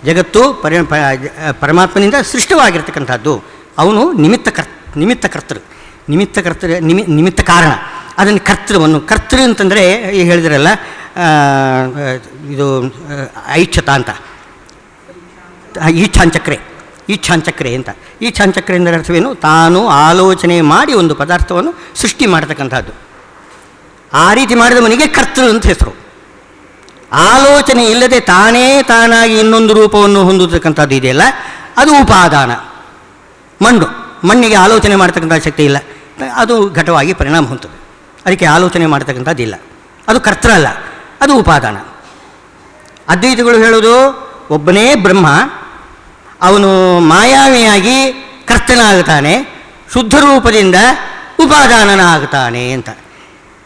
ಜಗತ್ತು ಪರಮಾತ್ಮನಿಂದ ಸೃಷ್ಟವಾಗಿರ್ತಕ್ಕಂಥದ್ದು. ಅವನು ನಿಮಿತ್ತ ಕಾರಣ. ಅದನ್ನು ಕರ್ತೃ ಅಂತಂದರೆ ಈಗ ಹೇಳಿದ್ರಲ್ಲ, ಇದು ಐಚ್ಛತ ಅಂತ, ಈಚ್ಛಾಂಚಕ್ರೆ ಅಂತ. ಈಚ್ಛಾಂಚಕ್ರೆ ಎಂದರೆ ಅರ್ಥವೇನು? ತಾನು ಆಲೋಚನೆ ಮಾಡಿ ಒಂದು ಪದಾರ್ಥವನ್ನು ಸೃಷ್ಟಿ ಮಾಡತಕ್ಕಂಥದ್ದು. ಆ ರೀತಿ ಮಾಡಿದವನಿಗೆ ಕರ್ತೃ ಅಂತ ಹೆಸರು. ಆಲೋಚನೆ ಇಲ್ಲದೆ ತಾನಾಗಿ ಇನ್ನೊಂದು ರೂಪವನ್ನು ಹೊಂದತಕ್ಕಂಥದ್ದು ಇದೆಯಲ್ಲ, ಅದು ಉಪಾದಾನ. ಮಣ್ಣಿಗೆ ಆಲೋಚನೆ ಮಾಡ್ತಕ್ಕಂಥ ಶಕ್ತಿ ಇಲ್ಲ, ಅದು ಘಟವಾಗಿ ಪರಿಣಾಮ ಹೊಂದುತ್ತದೆ. ಅದಕ್ಕೆ ಆಲೋಚನೆ ಮಾಡ್ತಕ್ಕಂಥದ್ದಿಲ್ಲ, ಅದು ಕರ್ತೃ ಅಲ್ಲ, ಅದು ಉಪಾದಾನ. ಅದ್ವೈತಗಳು ಹೇಳೋದು ಒಬ್ಬನೇ ಬ್ರಹ್ಮ, ಅವನು ಮಾಯಾವಿಯಾಗಿ ಕರ್ತನಾಗುತ್ತಾನೆ, ಶುದ್ಧ ರೂಪದಿಂದ ಉಪಾದಾನನಾಗುತ್ತಾನೆ ಅಂತ.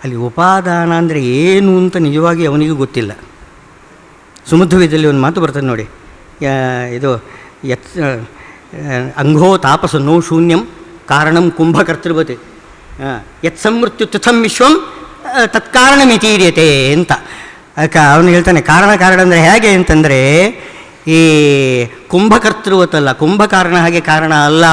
ಅಲ್ಲಿ ಉಪಾದಾನ ಅಂದರೆ ಏನು ಅಂತ ನಿಜವಾಗಿ ಅವನಿಗೂ ಗೊತ್ತಿಲ್ಲ. ಸುಮಧ್ವದಲ್ಲಿ ಒಂದು ಮಾತು ಬರ್ತದೆ ನೋಡಿ, ಇದು ಅಂಘೋ ತಾಪಸನ್ನೋ ಶೂನ್ಯಂ ಕಾರಣಂ ಕುಂಭಕರ್ತೃವತೆ ಯತ್ಸಮೃತ್ಯು ತಥಂ ವಿಶ್ವಂ ತತ್ಕಾರಣಮಿತೀರ್ಯತೆ ಅಂತ. ಅವನು ಹೇಳ್ತಾನೆ ಕಾರಣ ಅಂದರೆ ಹೇಗೆ ಅಂತಂದರೆ, ಈ ಕುಂಭಕರ್ತೃವತ್ತಲ್ಲ, ಕುಂಭಕಾರಣ ಹಾಗೆ ಕಾರಣ ಅಲ್ಲ.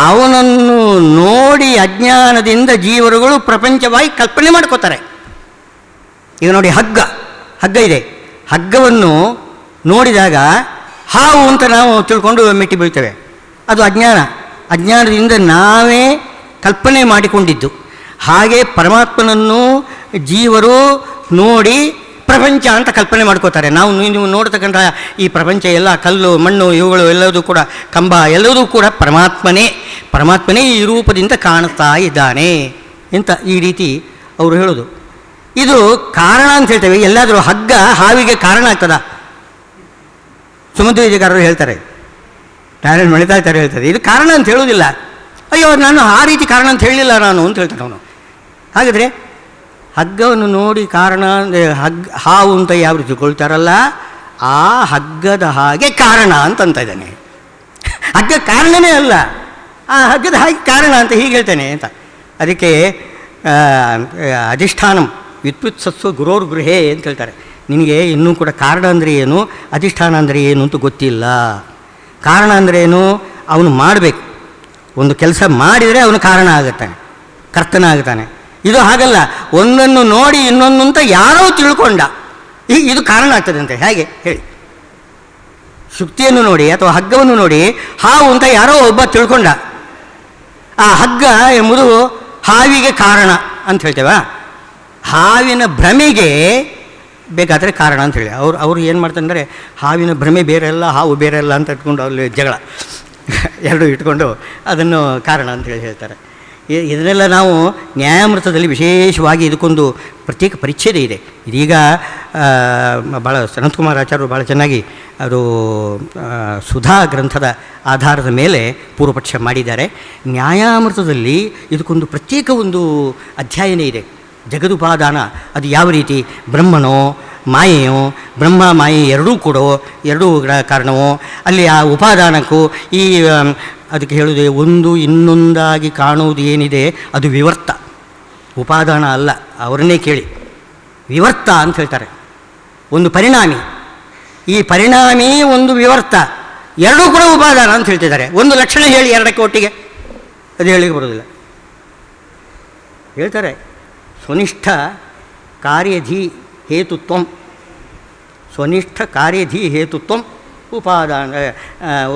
ಅವನನ್ನು ನೋಡಿ ಅಜ್ಞಾನದಿಂದ ಜೀವರುಗಳು ಪ್ರಪಂಚವಾಗಿ ಕಲ್ಪನೆ ಮಾಡ್ಕೋತಾರೆ. ಈಗ ನೋಡಿ, ಹಗ್ಗ ಇದೆ, ಹಗ್ಗವನ್ನು ನೋಡಿದಾಗ ಹಾವು ಅಂತ ನಾವು ತಿಳ್ಕೊಂಡು ಮೆಟ್ಟಿ ಬೀಳ್ತೇವೆ. ಅದು ಅಜ್ಞಾನದಿಂದ ನಾವೇ ಕಲ್ಪನೆ ಮಾಡಿಕೊಂಡಿದ್ದು. ಹಾಗೆ ಪರಮಾತ್ಮನನ್ನು ಜೀವರು ನೋಡಿ ಪ್ರಪಂಚ ಅಂತ ಕಲ್ಪನೆ ಮಾಡ್ಕೋತಾರೆ. ನೀವು ನೋಡ್ತಕ್ಕಂಥ ಈ ಪ್ರಪಂಚ ಎಲ್ಲ ಕಲ್ಲು ಮಣ್ಣು ಇವುಗಳು ಎಲ್ಲದೂ ಕೂಡ, ಕಂಬ ಎಲ್ಲದೂ ಕೂಡ ಪರಮಾತ್ಮನೇ ಈ ರೂಪದಿಂದ ಕಾಣ್ತಾ ಇದ್ದಾನೆ ಅಂತ ಈ ರೀತಿ ಅವರು ಹೇಳೋದು. ಇದು ಕಾರಣ ಅಂತ ಹೇಳ್ತೇವೆ. ಎಲ್ಲಾದರೂ ಹಗ್ಗ ಹಾವಿಗೆ ಕಾರಣ ಆಗ್ತದ? ಸುಮಧ್ವೀಜಕಾರರು ಹೇಳ್ತಾರೆ, ನಾರಾಯಣ ಮಣಿತಾಚಾರ್ಯ ಹೇಳ್ತಾರೆ, ಇದು ಕಾರಣ ಅಂತ ಹೇಳೋದಿಲ್ಲ. ಅಯ್ಯೋ, ನಾನು ಆ ರೀತಿ ಕಾರಣ ಅಂತ ಹೇಳಲಿಲ್ಲ ನಾನು ಅಂತ ಹೇಳ್ತಾನೆ ಅವನು. ಹಾಗಾದರೆ ಹಗ್ಗವನ್ನು ನೋಡಿ ಕಾರಣ ಹಾವು ಅಂತ ಯಾವ ರೀತಿ ತಿಳ್ಕೊಳ್ತಾರಲ್ಲ, ಆ ಹಗ್ಗದ ಹಾಗೆ ಕಾರಣ ಅಂತ ಇದ್ದಾನೆ. ಹಗ್ಗ ಕಾರಣನೇ ಅಲ್ಲ, ಆ ಹಗ್ಗದ ಹಾಗೆ ಕಾರಣ ಅಂತ ಹೀಗೆ ಹೇಳ್ತಾನೆ ಅಂತ. ಅದಕ್ಕೆ ಅಧಿಷ್ಠಾನಂ ವ್ಯುತ್ಪತ್ಸತ್ವ ಗುರೋರ್ ಗೃಹೇ ಅಂತ ಹೇಳ್ತಾರೆ. ನಿನಗೆ ಇನ್ನೂ ಕೂಡ ಕಾರಣ ಅಂದರೆ ಏನು, ಅಧಿಷ್ಠಾನ ಅಂದರೆ ಏನು ಅಂತ ಗೊತ್ತಿಲ್ಲ. ಕಾರಣ ಅಂದ್ರೇನು? ಅವನು ಮಾಡಬೇಕು, ಒಂದು ಕೆಲಸ ಮಾಡಿದರೆ ಅವನು ಕಾರಣ ಆಗುತ್ತಾನೆ, ಕರ್ತನ ಆಗುತ್ತಾನೆ. ಇದು ಹಾಗಲ್ಲ, ಒಂದನ್ನು ನೋಡಿ ಇನ್ನೊಂದು ಅಂತ ಯಾರೋ ತಿಳ್ಕೊಂಡ, ಇದು ಕಾರಣ ಆಗ್ತದೆ ಅಂತ ಹೇಗೆ ಹೇಳಿ? ಶುಕ್ತಿಯನ್ನು ನೋಡಿ ಅಥವಾ ಹಗ್ಗವನ್ನು ನೋಡಿ ಹಾವು ಅಂತ ಯಾರೋ ಒಬ್ಬ ತಿಳ್ಕೊಂಡ, ಆ ಹಗ್ಗ ಎಂಬುದು ಹಾವಿಗೆ ಕಾರಣ ಅಂತ ಹೇಳ್ತೇವ. ಹಾವಿನ ಭ್ರಮೆಗೆ ಬೇಕಾದರೆ ಕಾರಣ ಅಂತ ಹೇಳಿ ಅವರು ಏನು ಮಾಡ್ತಾರೆ ಅಂದರೆ, ಹಾವಿನ ಭ್ರಮೆ ಬೇರೆ ಅಲ್ಲ, ಹಾವು ಬೇರೆ ಅಲ್ಲ ಅಂತ ಇಟ್ಕೊಂಡು ಅಲ್ಲಿ ಜಗಳ ಎರಡೂ ಇಟ್ಕೊಂಡು ಅದನ್ನು ಕಾರಣ ಅಂತೇಳಿ ಹೇಳ್ತಾರೆ. ಇದನ್ನೆಲ್ಲ ನಾವು ನ್ಯಾಯಾಮೃತದಲ್ಲಿ ವಿಶೇಷವಾಗಿ ಇದಕ್ಕೊಂದು ಪ್ರತ್ಯೇಕ ಪರಿಚ್ಛೇದ ಇದೆ. ಇದೀಗ ಭಾಳ ಸನತ್ಕುಮಾರ್ ಆಚಾರ್ಯರು ಭಾಳ ಚೆನ್ನಾಗಿ ಅದು ಸುಧಾ ಗ್ರಂಥದ ಆಧಾರದ ಮೇಲೆ ಪೂರ್ವಪಕ್ಷ ಮಾಡಿದ್ದಾರೆ. ನ್ಯಾಯಾಮೃತದಲ್ಲಿ ಇದಕ್ಕೊಂದು ಪ್ರತ್ಯೇಕ ಒಂದು ಅಧ್ಯಾಯನೇ ಇದೆ. ಜಗದುಪಾದಾನ ಅದು ಯಾವ ರೀತಿ, ಬ್ರಹ್ಮನೋ ಮಾಯೆಯೋ, ಬ್ರಹ್ಮ ಮಾಯೆ ಎರಡೂ ಕಾರಣವೋ, ಅಲ್ಲಿ ಆ ಉಪಾದಾನಕ್ಕೂ ಈ ಅದಕ್ಕೆ ಹೇಳುವುದೇ ಒಂದು ಇನ್ನೊಂದಾಗಿ ಕಾಣುವುದು ಏನಿದೆ ಅದು ವಿವರ್ತ, ಉಪಾದಾನ ಅಲ್ಲ. ಅವರನ್ನೇ ಕೇಳಿ, ವಿವರ್ತ ಅಂತ ಹೇಳ್ತಾರೆ. ಒಂದು ಪರಿಣಾಮಿ, ಈ ಪರಿಣಾಮಿ ಒಂದು ವಿವರ್ತ, ಎರಡೂ ಕೂಡ ಉಪಾದಾನ ಅಂತ ಹೇಳ್ತಿದ್ದಾರೆ. ಒಂದು ಲಕ್ಷಣ ಹೇಳಿ ಎರಡಕ್ಕೆ ಒಟ್ಟಿಗೆ, ಅದು ಹೇಳಿಕ್ಕೆ ಬರೋದಿಲ್ಲ. ಹೇಳ್ತಾರೆ, ಸ್ವನಿಷ್ಠ ಕಾರ್ಯಧಿ ಹೇತುತ್ವಂ, ಸ್ವನಿಷ್ಠ ಕಾರ್ಯಧಿ ಹೇತುತ್ವಂ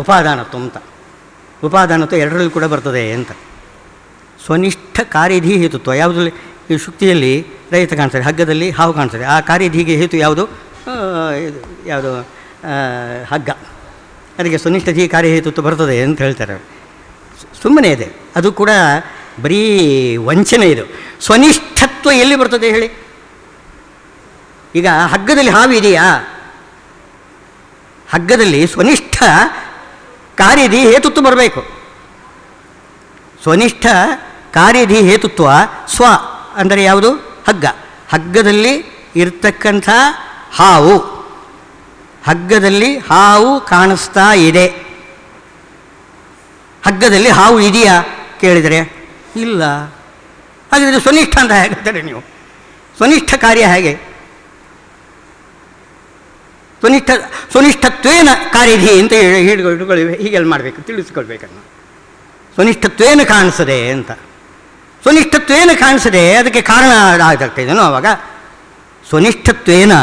ಉಪಾದಾನತ್ವ ಅಂತ. ಉಪಾದಾನತ್ವ ಎರಡರಲ್ಲಿ ಕೂಡ ಬರ್ತದೆ ಅಂತ. ಸ್ವನಿಷ್ಠ ಕಾರ್ಯಧಿ ಹೇತುತ್ವ ಯಾವುದ್ರಲ್ಲಿ? ಈ ಶುಕ್ತಿಯಲ್ಲಿ ರಹಿತ ಕಾಣಿಸ್ತದೆ, ಹಗ್ಗದಲ್ಲಿ ಹಾವು ಕಾಣಿಸ್ತದೆ. ಆ ಕಾರ್ಯಧಿಗೆ ಹೇತು ಯಾವುದು? ಹಗ್ಗ. ಅದಕ್ಕೆ ಸ್ವನಿಷ್ಠ ಧಿ ಕಾರ್ಯಹೇತುತ್ವ ಬರ್ತದೆ ಅಂತ ಹೇಳ್ತಾರೆ. ಸುಮ್ಮನೆ ಇದೆ, ಅದು ಕೂಡ ಬರೀ ವಂಚನೆ. ಇದು ಸ್ವನಿಷ್ಠತ್ವ ಎಲ್ಲಿ ಬರ್ತದೆ ಹೇಳಿ? ಈಗ ಹಗ್ಗದಲ್ಲಿ ಹಾವು ಇದೆಯಾ? ಹಗ್ಗದಲ್ಲಿ ಸ್ವನಿಷ್ಠ ಕಾರ್ಯಧಿ ಹೇತುತ್ವ ಬರಬೇಕು. ಸ್ವನಿಷ್ಠ ಕಾರ್ಯಧಿ ಹೇತುತ್ವ ಸ್ವ ಅಂದರೆ ಯಾವುದು? ಹಗ್ಗ. ಹಗ್ಗದಲ್ಲಿ ಇರ್ತಕ್ಕಂಥ ಹಾವು, ಹಗ್ಗದಲ್ಲಿ ಹಾವು ಕಾಣಿಸ್ತಾ ಇದೆ. ಹಗ್ಗದಲ್ಲಿ ಹಾವು ಇದೆಯಾ ಕೇಳಿದರೆ ಇಲ್ಲ. ಹಾಗಿದ್ರೆ ಸ್ವನಿಷ್ಠ ಅಂತ ಹೇಳ್ತಾರೆ ನೀವು. ಸ್ವನಿಷ್ಠ ಕಾರ್ಯ ಹೇಗೆ? ಸ್ವನಿಷ್ಠತ್ವೇನ ಕಾರ್ಯಧಿ ಅಂತ ಹೀಗೆಲ್ಲ ಮಾಡಬೇಕು, ತಿಳಿಸ್ಕೊಳ್ಬೇಕನ್ನು. ಸ್ವನಿಷ್ಠತ್ವೇನ ಕಾಣಿಸದೆ ಅಂತ. ಸ್ವನಿಷ್ಠತ್ವೇನ ಕಾಣಿಸದೆ ಅದಕ್ಕೆ ಕಾರಣ ಆಗ್ತಾಯಿದ್ದೇನೋ ಆವಾಗ. ಸ್ವನಿಷ್ಠತ್ವೇನ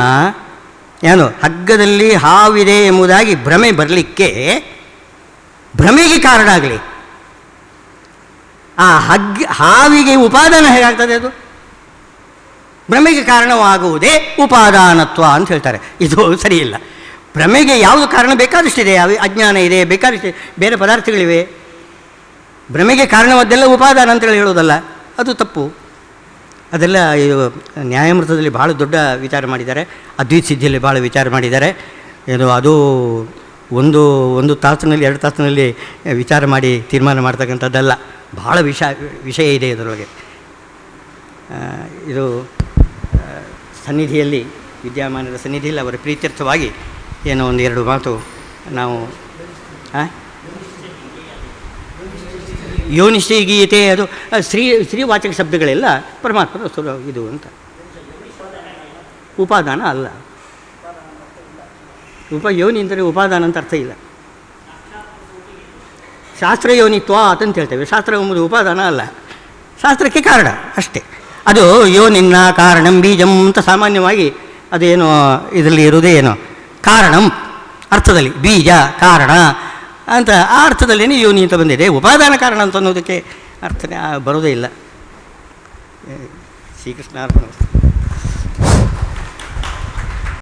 ಏನು ಹಗ್ಗದಲ್ಲಿ ಹಾವಿದೆ ಎಂಬುದಾಗಿ ಭ್ರಮೆ ಬರಲಿಕ್ಕೆ, ಭ್ರಮೆಗೆ ಕಾರಣ ಆಗಲಿ. ಆ ಹಾವಿಗೆ ಉಪಾದಾನ ಹೇಗಾಗ್ತದೆ? ಅದು ಭ್ರಮೆಗೆ ಕಾರಣವಾಗುವುದೇ ಉಪಾದಾನತ್ವ ಅಂತ ಹೇಳ್ತಾರೆ. ಇದು ಸರಿಯಿಲ್ಲ. ಭ್ರಮೆಗೆ ಯಾವುದು ಕಾರಣ ಬೇಕಾದಷ್ಟಿದೆ. ಅಜ್ಞಾನ ಇದೆ, ಬೇಕಾದಷ್ಟಿದೆ, ಬೇರೆ ಪದಾರ್ಥಗಳಿವೆ. ಭ್ರಮೆಗೆ ಕಾರಣವಾದ್ದೆಲ್ಲ ಉಪಾದಾನ ಅಂತೇಳಿ ಹೇಳೋದಲ್ಲ, ಅದು ತಪ್ಪು. ಅದೆಲ್ಲ ಇದು ನ್ಯಾಯಾಮೃತದಲ್ಲಿ ಭಾಳ ದೊಡ್ಡ ವಿಚಾರ ಮಾಡಿದ್ದಾರೆ, ಅದ್ವೈತ ಸಿದ್ಧಿಯಲ್ಲಿ ಭಾಳ ವಿಚಾರ ಮಾಡಿದ್ದಾರೆ. ಏನು ಅದು ಒಂದು ತಾಸಿನಲ್ಲಿ 2 ತಾಸಿನಲ್ಲಿ ವಿಚಾರ ಮಾಡಿ ತೀರ್ಮಾನ ಮಾಡ್ತಕ್ಕಂಥದ್ದಲ್ಲ, ಭಾಳ ವಿಷಯ ಇದೆ ಇದರೊಳಗೆ. ಇದು ಸನ್ನಿಧಿಯಲ್ಲಿ, ವಿದ್ಯಮಾನದ ಸನ್ನಿಧಿಯಲ್ಲಿ ಅವರ ಪ್ರೀತ್ಯರ್ಥವಾಗಿ ಏನೋ 1-2 ಮಾತು ನಾವು ಯೋನಿಶ್ಚಯ ಗೀತೆ, ಅದು ಸ್ತ್ರೀವಾಚಕ ಶಬ್ದಗಳೆಲ್ಲ ಪರಮಾತ್ಮನ ಇದು ಅಂತ. ಉಪಾದಾನ ಅಲ್ಲ. ಯೋನಿ ಅಂದರೆ ಉಪಾದಾನ ಅಂತ ಅರ್ಥ ಇಲ್ಲ. ಶಾಸ್ತ್ರ ಯೋನಿತ್ವ ಅಂತ ಹೇಳ್ತೇವೆ. ಶಾಸ್ತ್ರ ಎಂಬುದು ಉಪಾದಾನ ಅಲ್ಲ, ಶಾಸ್ತ್ರಕ್ಕೆ ಕಾರಣ ಅಷ್ಟೇ. ಅದು ಯೋನಿನ್ನ ಕಾರಣಂ ಬೀಜಂ ಅಂತ ಸಾಮಾನ್ಯವಾಗಿ ಅದೇನು ಇದರಲ್ಲಿ ಇರುವುದೇ ಏನೋ ಕಾರಣಂ ಅರ್ಥದಲ್ಲಿ, ಬೀಜ ಕಾರಣ ಅಂತ ಆ ಅರ್ಥದಲ್ಲೇನೇ ಯೋನಿ ಅಂತ ಬಂದಿದೆ. ಉಪಾದಾನ ಕಾರಣ ಅಂತ ಅನ್ನೋದಕ್ಕೆ ಅರ್ಥನೇ ಬರೋದೇ ಇಲ್ಲ. ಶ್ರೀಕೃಷ್ಣ ಅರ್ಪಣ.